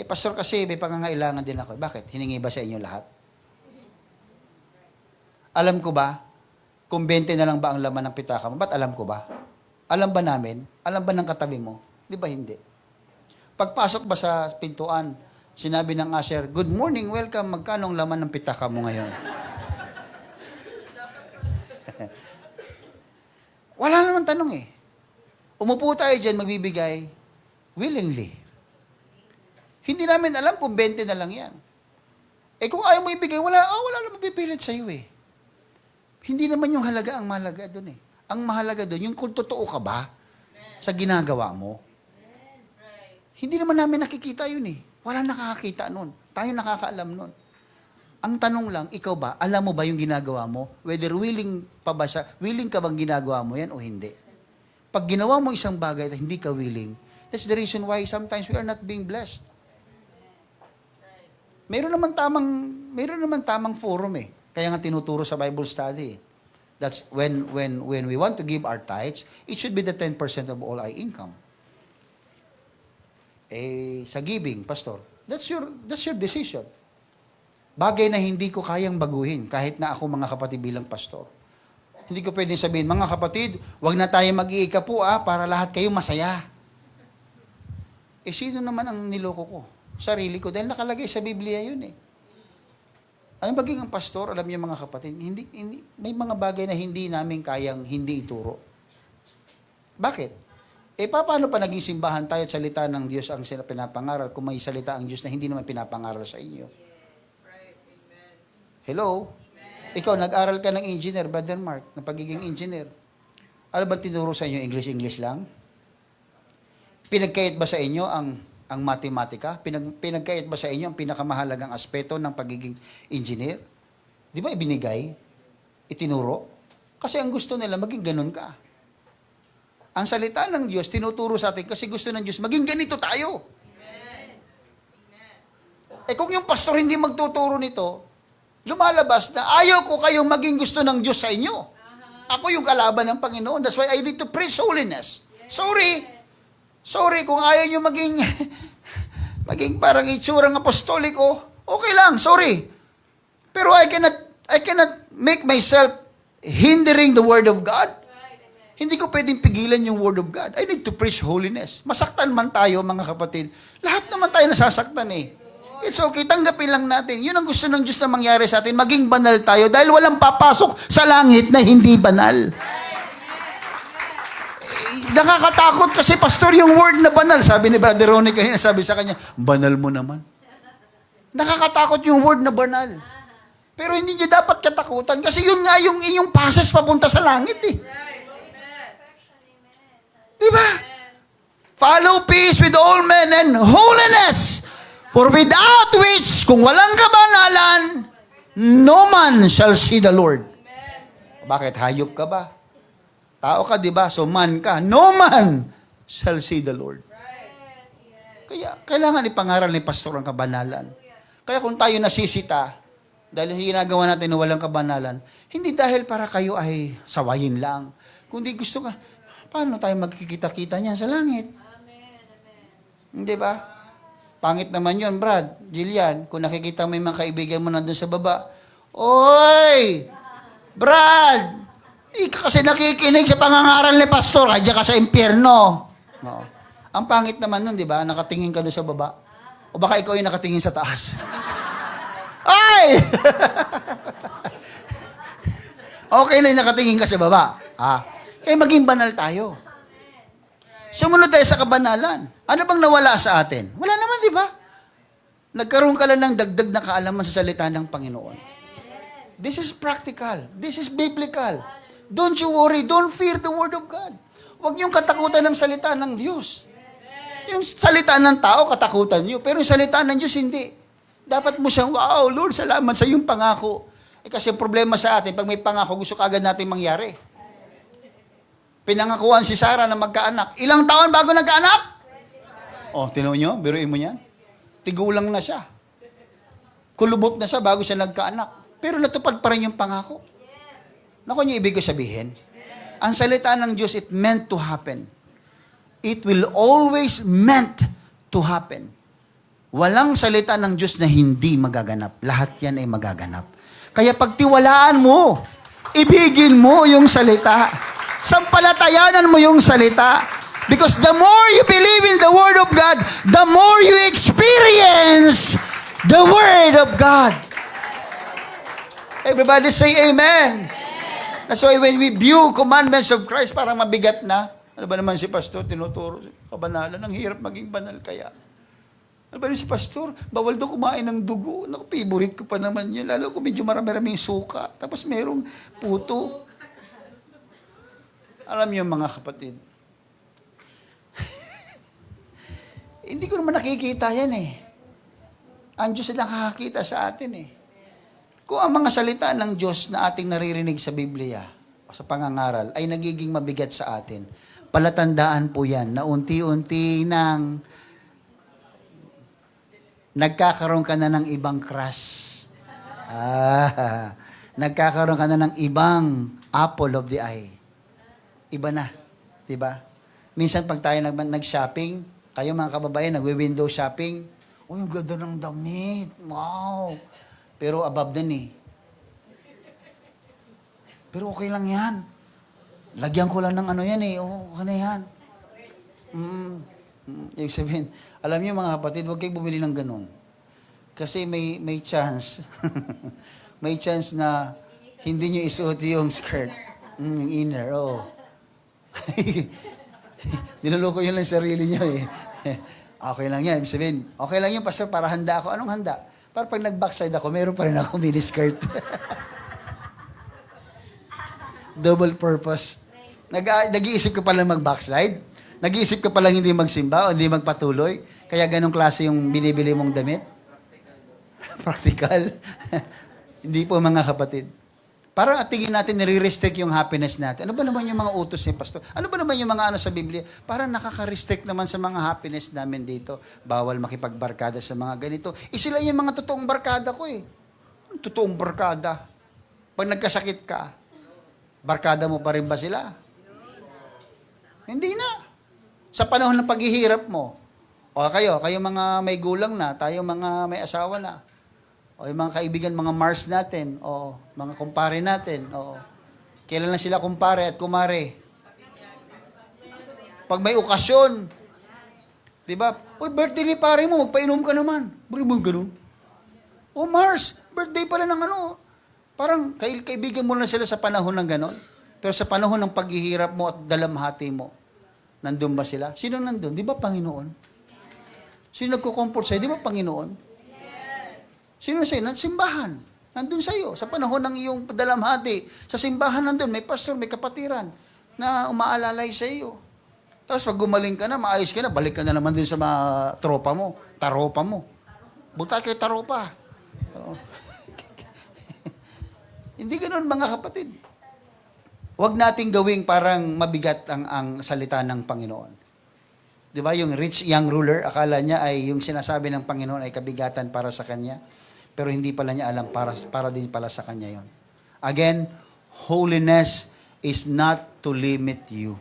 Pastor, kasi may pangangailangan din ako. Bakit? Hiningi ba sa inyo lahat? Alam ko ba, kung 20 na lang ba ang laman ng pitaka mo? Ba't alam ko ba? Alam ba namin? Alam ba ng katabi mo? Di ba hindi? Pagpasok ba sa pintuan, sinabi ng usher, "Good morning, welcome, magkano ang laman ng pitaka mo ngayon?" Wala naman tanong eh. Umupo tayo dyan, magbibigay, willingly. Hindi namin alam kung 20 na lang yan. Kung ayaw mo ibigay, wala namang pipilit sa'yo eh. Hindi naman yung halaga ang mahalaga doon eh. Ang mahalaga doon, yung kung totoo ka ba sa ginagawa mo. Hindi naman namin nakikita yun eh. Wala nakakakita nun. Tayo nakakaalam nun. Ang tanong lang, ikaw ba, alam mo ba yung ginagawa mo? Whether willing ka bang ginagawa mo yan o hindi? Pag ginawa mo isang bagay at hindi ka willing, that's the reason why sometimes we are not being blessed. Meron naman tamang forum eh. Kaya nga tinuturo sa Bible study. That's when we want to give our tithes, it should be the 10% of all our income. Sa giving, pastor, that's your decision. Bagay na hindi ko kayang baguhin, kahit na ako mga kapatid bilang pastor. Hindi ko pwedeng sabihin, mga kapatid, wag na tayo mag-iika po para lahat kayo masaya. Sino naman ang niloko ko? Sarili ko, dahil nakalagay sa Biblia yun eh. Ano maging ang pastor, alam niyo mga kapatid, hindi, may mga bagay na hindi namin kayang hindi ituro. Bakit? Paano pa naging simbahan tayo at salita ng Diyos ang pinapangaral kung may salita ang Diyos na hindi naman pinapangaral sa inyo? Hello? Amen. Ikaw, nag-aral ka ng engineer, Brother Mark, ng pagiging engineer. Ano ba tinuro sa inyo? English lang? Pinagkait ba sa inyo ang matematika? Pinagkait ba sa inyo ang pinakamahalagang aspeto ng pagiging engineer? Di ba ibinigay? Itinuro? Kasi ang gusto nila, maging ganun ka. Ang salita ng Diyos, tinuturo sa atin kasi gusto ng Diyos, maging ganito tayo. Amen. Kung yung pastor hindi magtuturo nito, lumalabas na ayaw ko kayong maging gusto ng Diyos sa inyo. Ako yung kalaban ng Panginoon. That's why I need to preach holiness. Sorry kung ayaw nyo maging parang itsurang apostoliko, okay lang, sorry. Pero I cannot make myself hindering the Word of God. Hindi ko pwedeng pigilan yung Word of God. I need to preach holiness. Masaktan man tayo, mga kapatid. Lahat naman tayo nasasaktan eh. It's okay, tanggapin lang natin. Yun ang gusto ng Diyos na mangyari sa atin. Maging banal tayo dahil walang papasok sa langit na hindi banal. Nakakatakot kasi, pastor, yung word na banal. Sabi ni Brother Ronnie kanina, sabi sa kanya, banal mo naman. Nakakatakot yung word na banal. Pero hindi niyo dapat katakutan kasi yun nga yung inyong passes papunta sa langit eh. Diba? Follow peace with all men and holiness. For without which, kung walang kabanalan, no man shall see the Lord. Bakit? Hayop ka ba? Tao ka, di ba? So man ka. No man shall see the Lord. Kaya kailangan ipangaral ni pastor ang kabanalan. Kaya kung tayo nasisita, dahil ginagawa natin na walang kabanalan, hindi dahil para kayo ay sawayin lang. Kundi gusto ka, paano tayo magkikita-kita niyan sa langit? Hindi ba? Pangit naman yun, Brad, Jillian, kung nakikita mo yung mga kaibigan mo nandun sa baba, Oy! Brad! Kasi nakikinig sa pangangaral ni pastor, kaya ka sa impyerno. No. Ang pangit naman nun, di ba? Nakatingin ka doon sa baba. O baka ikaw yung nakatingin sa taas. Ay! Okay na yung nakatingin ka sa baba. Kaya maging banal tayo. Sumunod tayo sa kabanalan. Ano bang nawala sa atin? Wala naman, di ba? Nagkaroon ka lang ng dagdag na kaalaman sa salita ng Panginoon. This is practical. This is biblical. Don't you worry. Don't fear the Word of God. Huwag niyong katakutan ng salita ng Diyos. Yung salita ng tao, katakutan niyo. Pero yung salita ng Diyos, hindi. Dapat mo siyang, wow, Lord, salamat sa iyong pangako. Kasi yung problema sa atin, pag may pangako, gusto kagad natin mangyari. Pinangakuan si Sarah na magkaanak. Ilang taon bago nagkaanak? Tinuon niyo, biruin mo yan. Tigulang na siya. Kulubot na siya bago siya nagkaanak. Pero natupad pa rin yung pangako. Naku niyo ibig ko sabihin? Ang salita ng Diyos, it meant to happen. It will always meant to happen. Walang salita ng Diyos na hindi magaganap. Lahat yan ay magaganap. Kaya pagtiwalaan mo, ibigin mo yung salita. Sampalatayanan mo yung salita. Because the more you believe in the Word of God, the more you experience the Word of God. Everybody say amen. That's why when we view commandments of Christ, parang mabigat na. Ano ba naman si pastor, tinuturo kabanalan, ang hirap maging banal kaya. Ano ba si pastor, bawal daw kumain ng dugo. Naku, favorite ko pa naman yun. Lalo kung medyo marami-raming suka. Tapos merong puto. Alam niyo mga kapatid, hindi ko naman nakikita yan eh. Ang Diyos lang nakakakita sa atin eh. Kung ang mga salita ng Diyos na ating naririnig sa Biblia o sa pangangaral ay nagiging mabigat sa atin, palatandaan po yan na unti-unti nang nagkakaroon ka na ng ibang crush. Nagkakaroon ka na ng ibang apple of the eye. Iba na. Diba? Minsan pag tayo nag-shopping, kayo mga kababayan, nagwe-window shopping, ang ganda ng damit. Wow! Pero above din eh. Pero okay lang yan. Lagyan ko lang ng ano yan eh. Okay na yan. Ibig sabihin, alam niyo mga kapatid, huwag kayong bumili ng ganun. Kasi may chance. May chance na hindi niyo isuot yung skirt. Yung inner, Niloloko yun lang sarili niyo eh. Okay lang yan. Ibig sabihin, okay lang yun, pastor, para handa ako. Anong handa? Para pag nag-backside ako, meron pa rin ako miniskirt. Double purpose. Nag-iisip ka palang mag-backslide? Nag-iisip ka palang hindi magsimba o hindi magpatuloy? Kaya ganong klase yung binibili mong damit? Practical. Hindi po mga kapatid. Parang tingin natin nire-restrict yung happiness natin. Ano ba naman yung mga utos ni pastor? Ano ba naman yung mga ano sa Biblia? Parang nakaka-restrict naman sa mga happiness namin dito. Bawal makipagbarkada sa mga ganito. Sila yung mga totoong barkada ko eh. Totoong barkada. Pag nagkasakit ka, barkada mo pa rin ba sila? Hindi na. Sa panahon ng paghihirap mo, o kayo mga may gulang na, tayo mga may asawa na, o yung mga kaibigan, mga Mars natin, o mga kumpare natin, o kailan na sila kumpare at kumare? Pag may okasyon, di ba? Birthday ni pare mo, magpainom ka naman. Bakit mo ganun? O Mars, birthday pala ng ano. Parang kaibigan mo na sila sa panahon ng ganon. Pero sa panahon ng paghihirap mo at dalamhati mo, nandun ba sila? Sino nandun? Di ba Panginoon? Sino nagko-comfort sa'yo? Di ba Panginoon? Sino sa'yo? Simbahan. Nandun sa'yo. Sa panahon ng iyong dalamhati, sa simbahan nandun, may pastor, may kapatiran na umaalalay sa iyo. Tapos pag gumaling ka na, maayos ka na, balik ka na naman din sa mga tropa mo, taropa mo. Buta kay taro pa. Oo. Hindi ganoon mga kapatid. Huwag nating gawing parang mabigat ang salita ng Panginoon. Di ba yung rich young ruler, akala niya ay yung sinasabi ng Panginoon ay kabigatan para sa kanya. Pero hindi pala niya alam, para din pala sa kanya yon. Again, holiness is not to limit you.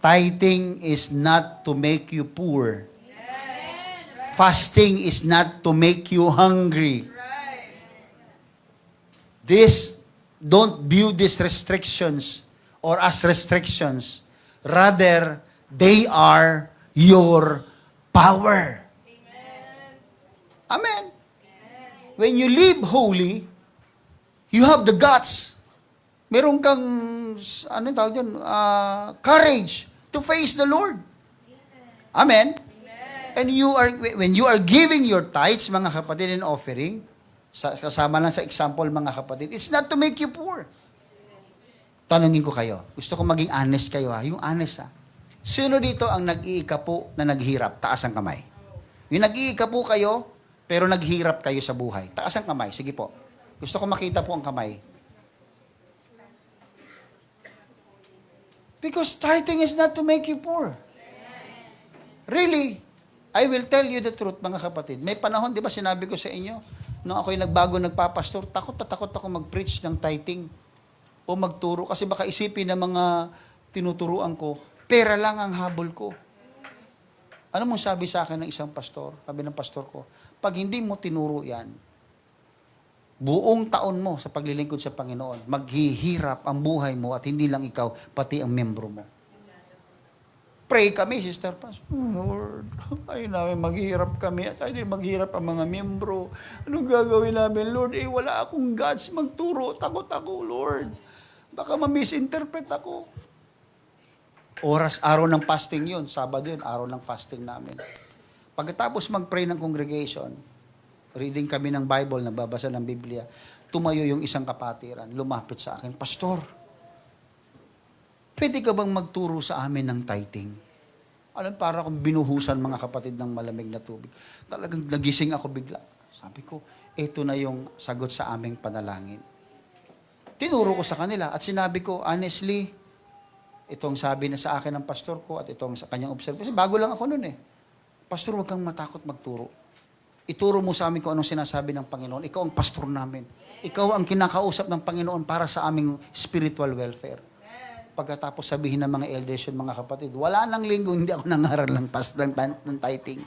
Tithing is not to make you poor. Fasting is not to make you hungry. Don't view these restrictions or as restrictions. Rather, they are your power. Amen. When you live holy, you have the guts. Meron kang, tawag yun? Courage to face the Lord. Amen. And when you are giving your tithes, mga kapatid, and offering, kasama lang sa example, mga kapatid, it's not to make you poor. Tanungin ko kayo. Gusto ko maging honest kayo, ha? Yung honest, ha? Sino dito ang nag-iika po na naghirap? Taas ang kamay. Yung nag-iika po kayo, pero naghirap kayo sa buhay. Taas ang kamay. Sige po. Gusto ko makita po ang kamay. Because tithing is not to make you poor. Really, I will tell you the truth, mga kapatid. May panahon, di ba sinabi ko sa inyo, nung ako'y nagbago, nagpapastor, takot ako mag-preach ng tithing o magturo kasi baka isipin ng mga tinuturuan ko, pera lang ang habol ko. Ano mo sabi sa akin ng isang pastor? Sabi ng pastor ko, pag hindi mo tinuro yan, buong taon mo sa paglilingkod sa Panginoon, maghihirap ang buhay mo at hindi lang ikaw, pati ang membro mo. Pray kami, Sister Paz. Lord, ayun namin, maghihirap kami at ayun maghihirap ang mga membro. Anong gagawin namin, Lord? Wala akong guts magturo. Takot ako, Lord. Baka ma-misinterpret ako. Araw ng fasting yun. Sabado yun, araw ng fasting namin. Pagkatapos mag-pray ng congregation, reading kami ng Bible, nagbabasa ng Biblia, tumayo yung isang kapatiran, lumapit sa akin, Pastor, pwede ka bang magturo sa amin ng tithing? Alam, para akong binuhusan mga kapatid ng malamig na tubig. Talagang nagising ako bigla. Sabi ko, ito na yung sagot sa aming panalangin. Tinuro ko sa kanila at sinabi ko, honestly, itong sabi na sa akin ng pastor ko at itong sa kanyang observation, bago lang ako nun eh. Pastor, huwag kang matakot magturo. Ituro mo sa amin kung anong sinasabi ng Panginoon. Ikaw ang pastor namin. Ikaw ang kinakausap ng Panginoon para sa aming spiritual welfare. Pagkatapos sabihin ng mga elders yun, mga kapatid, wala nang linggo, hindi ako nangaral ng tithing.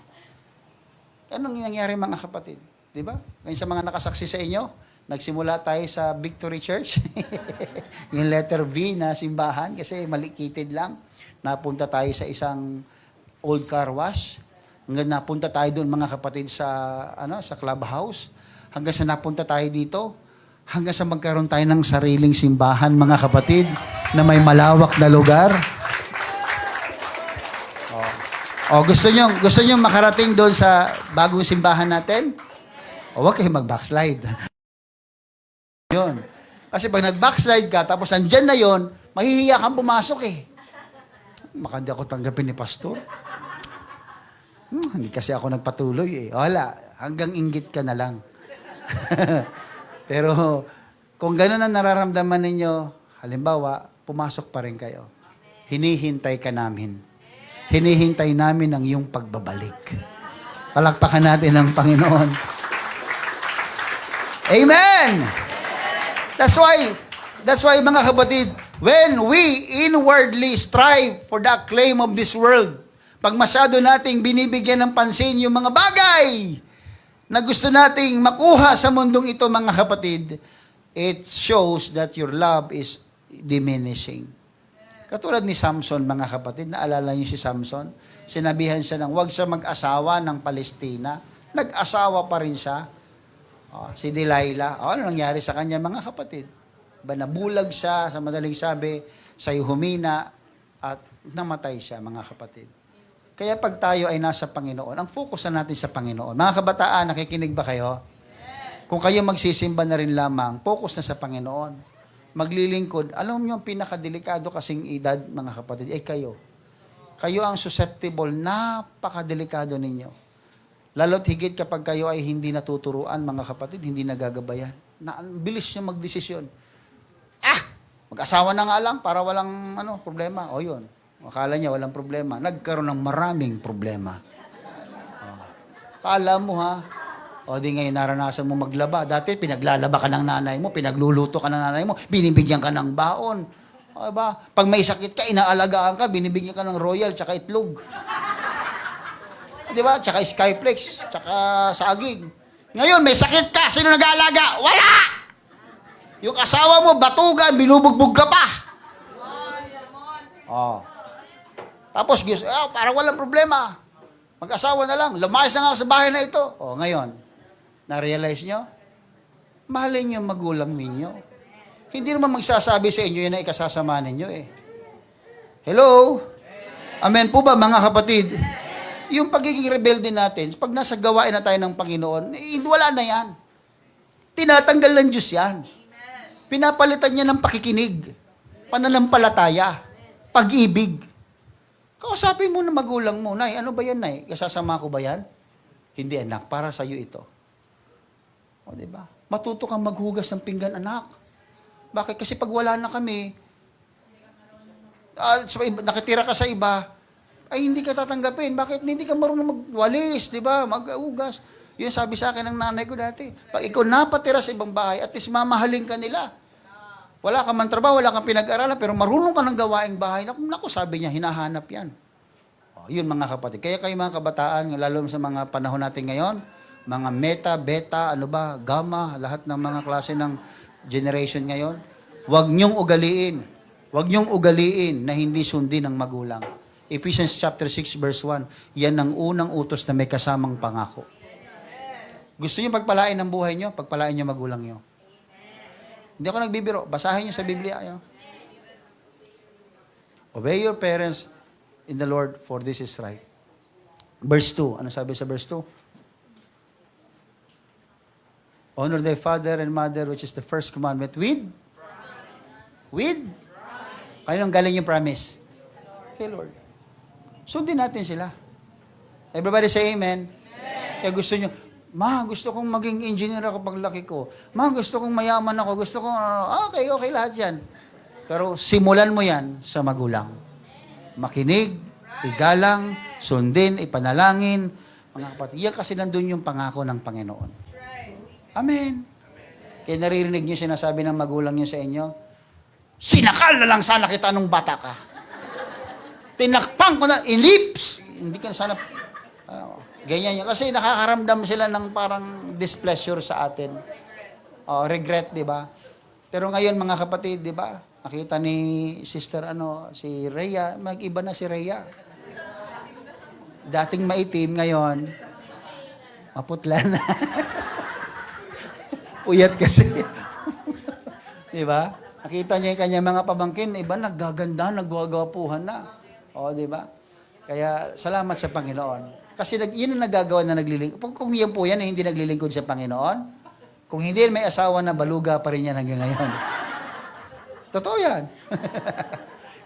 Anong nangyari mga kapatid? Diba? Ngayon sa mga nakasaksi sa inyo, nagsimula tayo sa Victory Church. Yung letter V na simbahan, kasi malikitid lang. Napunta tayo sa isang old car wash. Hanggang napunta tayo doon mga kapatid sa clubhouse. Hanggang sa napunta tayo dito. Hanggang sa magkaroon tayo ng sariling simbahan mga kapatid na may malawak na lugar. Gusto nyo makarating doon sa bagong simbahan natin? Huwag kayo mag-backslide. Yun. Kasi pag nag-backslide ka, tapos andyan na yon, mahihiya kang pumasok eh. Baka hindi ako tanggapin ni pastor. Hindi kasi ako nagpatuloy eh. Wala. Hanggang inggit ka na lang. Pero, kung gano'n ang nararamdaman ninyo, halimbawa, pumasok pa rin kayo. Hinihintay ka namin. Hinihintay namin ang iyong pagbabalik. Palakpakan natin ang Panginoon. Amen! That's why mga kapatid, when we inwardly strive for the acclaim of this world, pag masyado nating binibigyan ng pansin yung mga bagay na gusto nating makuha sa mundong ito, mga kapatid, it shows that your love is diminishing. Katulad ni Samson, mga kapatid, naalala niyo si Samson? Sinabihan siya ng huwag siya mag-asawa ng Palestina. Nag-asawa pa rin siya. Si Delilah. Ano nangyari sa kanya, mga kapatid? Nabulag siya, sa madaling sabi, sa'yo humina, at namatay siya, mga kapatid. Kaya pag tayo ay nasa Panginoon, ang focus na natin sa Panginoon. Mga kabataan, nakikinig ba kayo? Kung kayo magsisimba na rin lamang, focus na sa Panginoon. Maglilingkod. Alam niyo, ang pinakadelikado kasing edad, mga kapatid, ay kayo. Kayo ang susceptible, napakadelikado ninyo. Lalo't higit kapag kayo ay hindi natuturuan, mga kapatid, hindi nagagabayan. Bilis nyo magdesisyon. Mag-asawa na nga lang para walang problema. O yun. Akala niya walang problema. Nagkaroon ng maraming problema. Akala mo ha, o di ngayon naranasan mo maglaba. Dati pinaglalaba ka ng nanay mo, pinagluluto ka ng nanay mo, binibigyan ka ng baon. O ba? Pag may sakit ka, inaalagaan ka, binibigyan ka ng royal, tsaka itlog. Di ba? Tsaka Skyflex, tsaka saging. Ngayon, may sakit ka, sino nag-aalaga? Wala! Yung asawa mo, batugan, binubugbog ka pa. Oh. Tapos, parang walang problema. Mag-asawa na lang. Lumayas na nga sa bahay na ito. O, ngayon, na-realize nyo? Mahalin yung magulang ninyo. Hindi naman magsasabi sa inyo yun na ikasasama ninyo eh. Hello? Amen po ba, mga kapatid? Yung pagiging rebelde natin, pag nasa gawain na tayo ng Panginoon, wala na yan. Tinatanggal ng Diyos yan. Pinapalitan niya ng pakikinig, pananampalataya, pag-ibig. Kausapin mo na magulang mo, Nay, ano ba yan, Nay? Kasasama ko ba yan? Hindi, anak, para sa'yo ito. O, diba? Matuto kang maghugas ng pinggan, anak. Bakit? Kasi pag wala na kami, nakitira ka sa iba, ay hindi ka tatanggapin. Bakit? Hindi ka marunong magwalis, di ba? Maghugas. Yun sabi sa akin ng nanay ko dati. Pag ikaw napatira sa ibang bahay, at least mamahalin ka nila. Wala ka man trabaho, wala kang pinag-aralan, pero marunong ka ng gawaing bahay. Naku, sabi niya, hinahanap yan. O, yun mga kapatid. Kaya kayo mga kabataan, lalo sa mga panahon natin ngayon, mga meta, beta, gamma, lahat ng mga klase ng generation ngayon, huwag niyong ugaliin. Huwag niyong ugaliin na hindi sundin ng magulang. Ephesians chapter 6 verse 1, yan ang unang utos na may kasamang pangako. Gusto niyo pagpalain ng buhay niyo, pagpalain niyo magulang niyo. Hindi ako nagbibiro, basahin niyo sa Biblia. Obey your parents in the Lord, for this is right. Verse 2, ano sabi sa verse 2? Honor thy father and mother, which is the first commandment, with? Kanino galing yung promise? Kay Lord. Sundin natin sila. Everybody say amen. Kaya gusto nyo, gusto kong maging engineer ako paglaki ko. Gusto kong mayaman ako. Gusto kong, okay lahat yan. Pero simulan mo yan sa magulang. Makinig, igalang, sundin, ipanalangin. Mga kapatid, yan kasi nandun yung pangako ng Panginoon. Amen. Kaya naririnig nyo sinasabi ng magulang nyo sa inyo, sinakal na lang sana kita nung bata ka. Tinakpang ko na, ilips. Hindi ka na sana, ganyan yun. Kasi nakakaramdam sila ng parang displeasure sa atin. Regret, di ba? Pero ngayon, mga kapatid, di ba? Nakita ni sister, si Rhea, mag-iba na si Rhea. Dating maitim, ngayon, maputla na. Puyat kasi. Di ba? Nakita niya yung kanya mga pamangkin, iba naggaganda, nagwagapuhan na. Di ba? Kaya salamat sa Panginoon. Kasi yun ang nagagawa na naglilingkod. Kung yan po yan, hindi naglilingkod sa Panginoon, kung hindi may asawa na baluga pa rin yan hanggang ngayon. Totoo yan.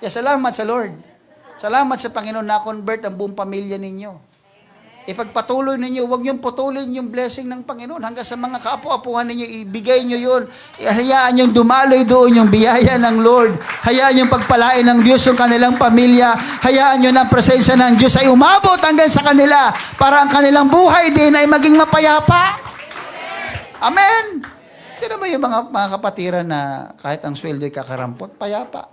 Kaya salamat sa Lord. Salamat sa Panginoon na convert ang buong pamilya ninyo. Ipagpatuloy ninyo, huwag niyong putulin yung blessing ng Panginoon. Hanggang sa mga kaapu-apuhan ninyo, ibigay niyo yun. Hayaan niyong dumaloy doon yung biyaya ng Lord. Hayaan niyong pagpalain ng Diyos yung kanilang pamilya. Hayaan niyo na ang presensya ng Diyos ay umabot hanggang sa kanila para ang kanilang buhay din ay maging mapayapa. Amen! Hindi naman yung mga kapatiran na kahit ang sweldo ay kakarampot, payapa.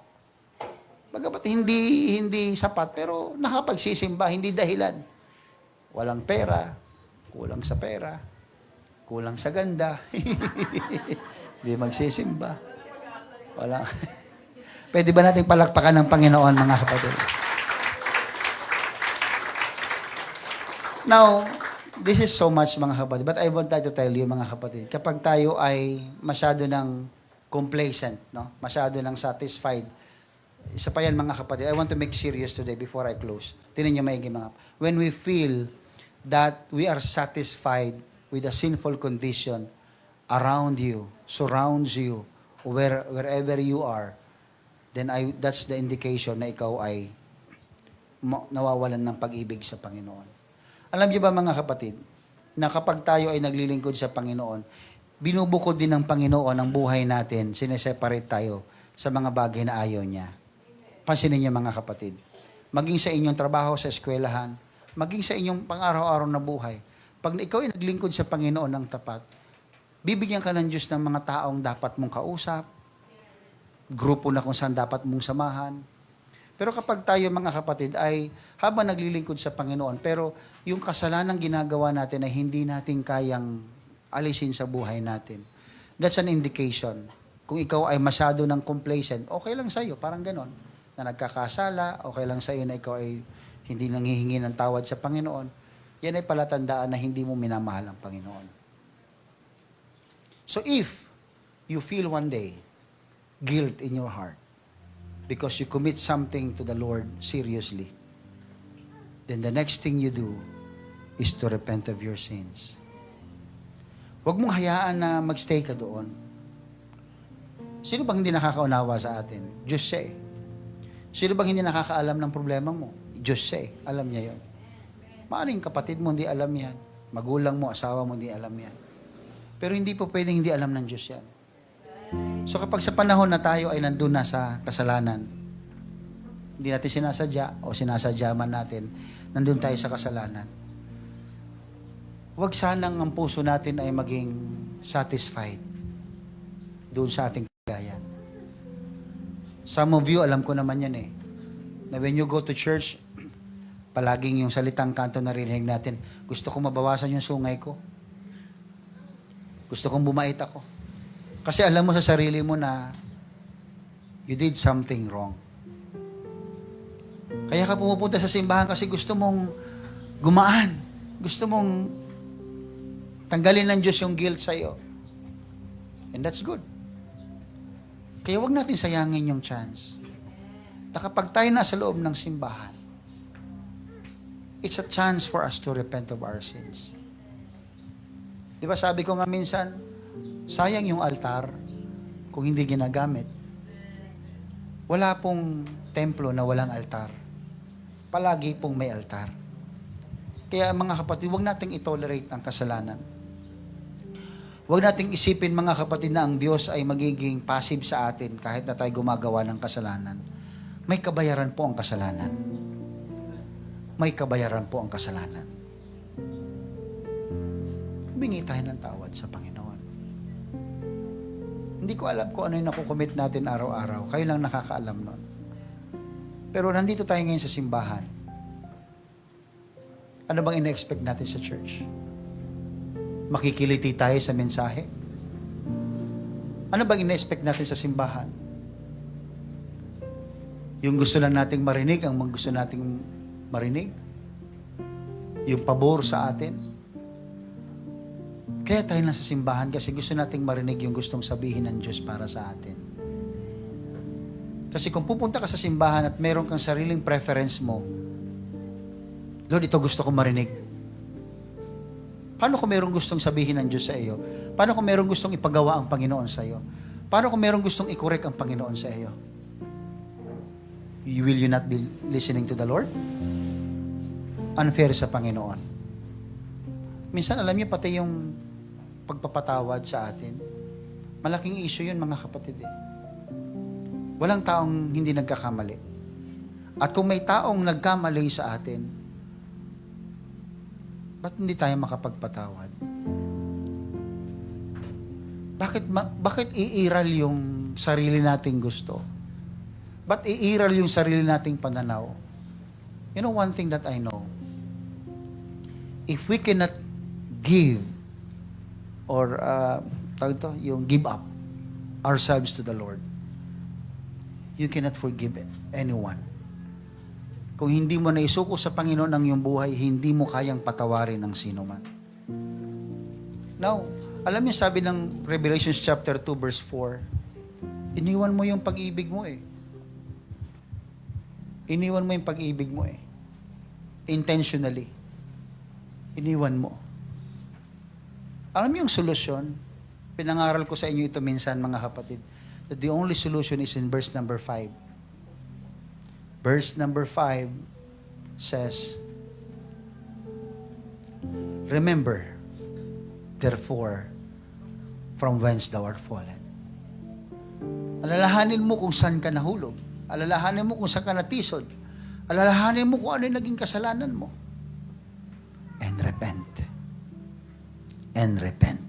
Bagamat hindi sapat, pero nakapagsisimba, hindi dahilan. Walang pera, kulang sa pera, kulang sa ganda. Hindi magsisimba. Wala. Pwede ba nating palakpakan ng Panginoon, mga kapatid? Now, this is so much, mga kapatid. But I want to tell you, mga kapatid, kapag tayo ay masyado ng complacent, masyado ng satisfied, isa pa yan, mga kapatid. I want to make serious today before I close. Tinan nyo maigi, mga kapatid. When we feel that we are satisfied with a sinful condition around you, surrounds you, wherever you are, then that's the indication na ikaw ay nawawalan ng pag-ibig sa Panginoon. Alam niyo ba, mga kapatid, na kapag tayo ay naglilingkod sa Panginoon, binubukod din ng Panginoon ang buhay natin, sineseparate tayo sa mga bagay na ayaw niya. Pansinin niyo mga kapatid, maging sa inyong trabaho sa eskwelahan, maging sa inyong pang-araw-araw na buhay, pag ikaw ay naglingkod sa Panginoon ng tapat, bibigyan ka ng Diyos ng mga taong dapat mong kausap, grupo na kung saan dapat mong samahan. Pero kapag tayo mga kapatid ay habang naglilingkod sa Panginoon, pero yung kasalanan ginagawa natin ay hindi natin kayang alisin sa buhay natin. That's an indication. Kung ikaw ay masyado ng complacent, okay lang sa'yo, parang ganon. Na nagkakasala, okay lang sa'yo na ikaw ay hindi nanghihingi ng tawad sa Panginoon. Yan ay palatandaan na hindi mo minamahal ang Panginoon. So if you feel one day guilt in your heart, because you commit something to the Lord seriously, then the next thing you do is to repent of your sins. Huwag mong hayaan na magstay ka doon. Sino bang hindi nakakaunawa sa atin? Diyos siya eh. Sino bang hindi nakakaalam ng problema mo? Diyos siya eh. Alam niya yon. Maaaring kapatid mo hindi alam yan. Magulang mo, asawa mo hindi alam yan. Pero hindi po pwedeng hindi alam ng Diyos yan. So kapag sa panahon na tayo ay nandun na sa kasalanan, hindi natin sinasadya o sinasadya man natin, nandun tayo sa kasalanan, huwag sanang ang puso natin ay maging satisfied doon sa ating kagayan. Some of you, alam ko naman yan eh, na when you go to church, palaging yung salitang kanto naririnig natin, gusto kong mabawasan yung sungay ko. Gusto kong bumait ako. Kasi alam mo sa sarili mo na you did something wrong. Kaya ka pumupunta sa simbahan kasi gusto mong gumaan. Gusto mong tanggalin ng Diyos yung guilt sa'yo. And that's good. Kaya wag natin sayangin yung chance. Na kapag tayo nasa loob ng simbahan, it's a chance for us to repent of our sins. Di ba sabi ko nga minsan, sayang yung altar kung hindi ginagamit. Wala pong templo na walang altar. Palagi pong may altar. Kaya mga kapatid, huwag nating itolerate ang kasalanan. Huwag nating isipin mga kapatid na ang Diyos ay magiging passive sa atin kahit na tayo gumagawa ng kasalanan. May kabayaran po ang kasalanan. May kabayaran po ang kasalanan. Humingi tayo ng tawad sa Panginoon. Hindi ko alam kung ano yung nakukomit natin araw-araw. Kayo lang nakakaalam nun. Pero nandito tayo ngayon sa simbahan. Ano bang ina-expect natin sa church? Makikiliti tayo sa mensahe? Ano bang ina-expect natin sa simbahan? Yung gusto lang nating marinig, ang gusto nating marinig? Yung pabor sa atin? Kaya tayo nasa simbahan kasi gusto nating marinig yung gustong sabihin ng Diyos para sa atin. Kasi kung pupunta ka sa simbahan at meron kang sariling preference mo, Lord, ito gusto kong marinig. Paano kung merong gustong sabihin ng Diyos sa iyo? Paano kung merong gustong ipagawa ang Panginoon sa iyo? Paano kung merong gustong i-correct ang Panginoon sa iyo? Will you not be listening to the Lord? Unfair sa Panginoon. Minsan alam niyo pati yung pagpapatawad sa atin. Malaking issue yun mga kapatid eh. Walang taong hindi nagkakamali. At kung may taong nagkamali sa atin, ba't hindi tayo makapagpatawad? Bakit iiral yung sarili nating gusto? Ba't iiral yung sarili nating pananaw? You know one thing that I know? If we cannot give or yung give up ourselves to the Lord, you cannot forgive anyone. Kung hindi mo na isuko sa Panginoon ang iyong buhay, hindi mo kayang patawarin ng sino man. Now, alam niyo sabi ng Revelation chapter 2 verse 4, iniwan mo yung pag-ibig mo eh. Iniwan mo yung pag-ibig mo eh. Intentionally. Iniwan mo. Alam niyo yung solusyon? Pinangaral ko sa inyo ito minsan mga kapatid. That the only solution is in verse number 5. Verse number 5 says, remember therefore, from whence thou art fallen. Alalahanin mo kung saan ka nahulog. Alalahanin mo kung saan ka natisod. Alalahanin mo kung ano yung naging kasalanan mo. And repent. And repent.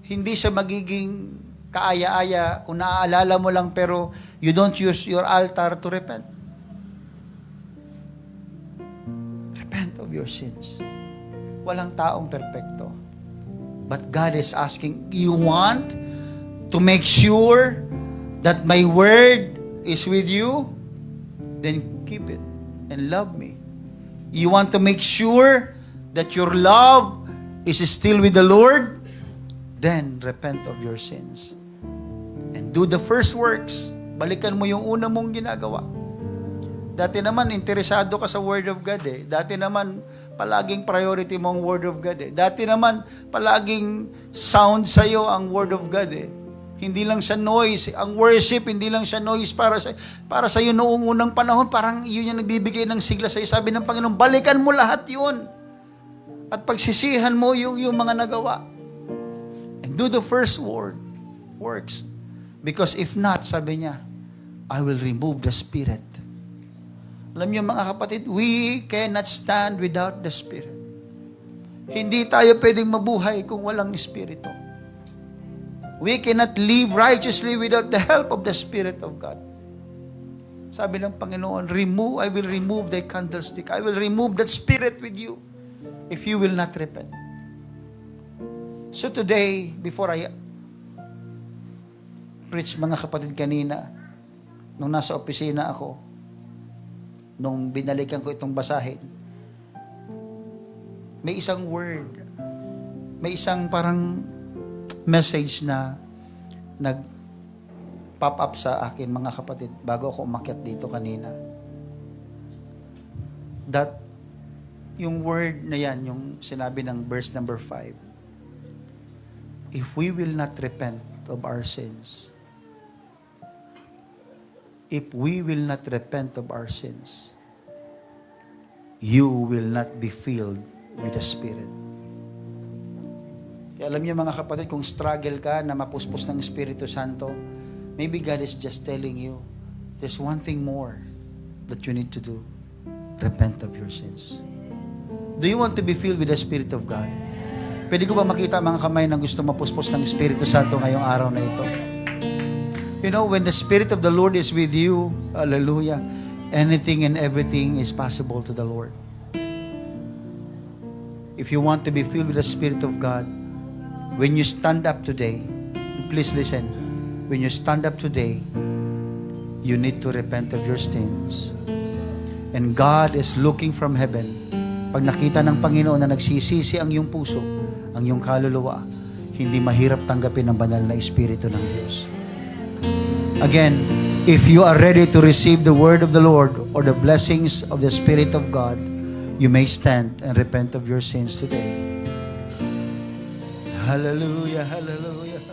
Hindi siya magiging kaaya-aya kung naaalala mo lang pero you don't use your altar to repent. Repent of your sins. Walang taong perpekto. But God is asking, you want to make sure that my word is with you? Then keep it and love me. You want to make sure that your love is still with the Lord? Then repent of your sins. And do the first works. Balikan mo yung una mong ginagawa. Dati naman, interesado ka sa Word of God eh. Dati naman, palaging priority mo ang Word of God eh. Dati naman, palaging sound sa'yo ang Word of God eh. Hindi lang siya noise. Ang worship, hindi lang siya noise para sa'yo noong unang panahon. Parang yun yung nagbibigay ng sigla sa'yo. Sabi ng Panginoon, balikan mo lahat yun. At pagsisihan mo yung mga nagawa. And do the first works. Because if not, sabi niya, I will remove the Spirit. Alam niyo mga kapatid, we cannot stand without the Spirit. Hindi tayo pwedeng mabuhay kung walang Espiritu. We cannot live righteously without the help of the Spirit of God. Sabi ng Panginoon, I will remove thy candlestick. I will remove that Spirit with you if you will not repent. So today, before I preach mga kapatid kanina, nung nasa opisina ako, nung binalikan ko itong basahin, may isang word, may isang parang message na nag-pop up sa akin mga kapatid bago ako umakyat dito kanina. That, yung word na yan, yung sinabi ng verse number 5, if we will not repent of our sins, if we will not repent of our sins, you will not be filled with the Spirit. Kaya alam niyo mga kapatid, kung struggle ka na mapuspos ng Espiritu Santo, maybe God is just telling you, there's one thing more that you need to do. Repent of your sins. Do you want to be filled with the Spirit of God? Pwede ko ba makita mga kamay na gusto mapuspos ng Espiritu Santo ngayong araw na ito? You know, when the Spirit of the Lord is with you, hallelujah, anything and everything is possible to the Lord. If you want to be filled with the Spirit of God, when you stand up today, please listen, when you stand up today, you need to repent of your sins. And God is looking from heaven. Pag nakita ng Panginoon na nagsisisi ang iyong puso, ang iyong kaluluwa, hindi mahirap tanggapin ang banal na Espiritu ng Diyos. Again, if you are ready to receive the word of the Lord or the blessings of the Spirit of God, you may stand and repent of your sins today. Hallelujah, hallelujah.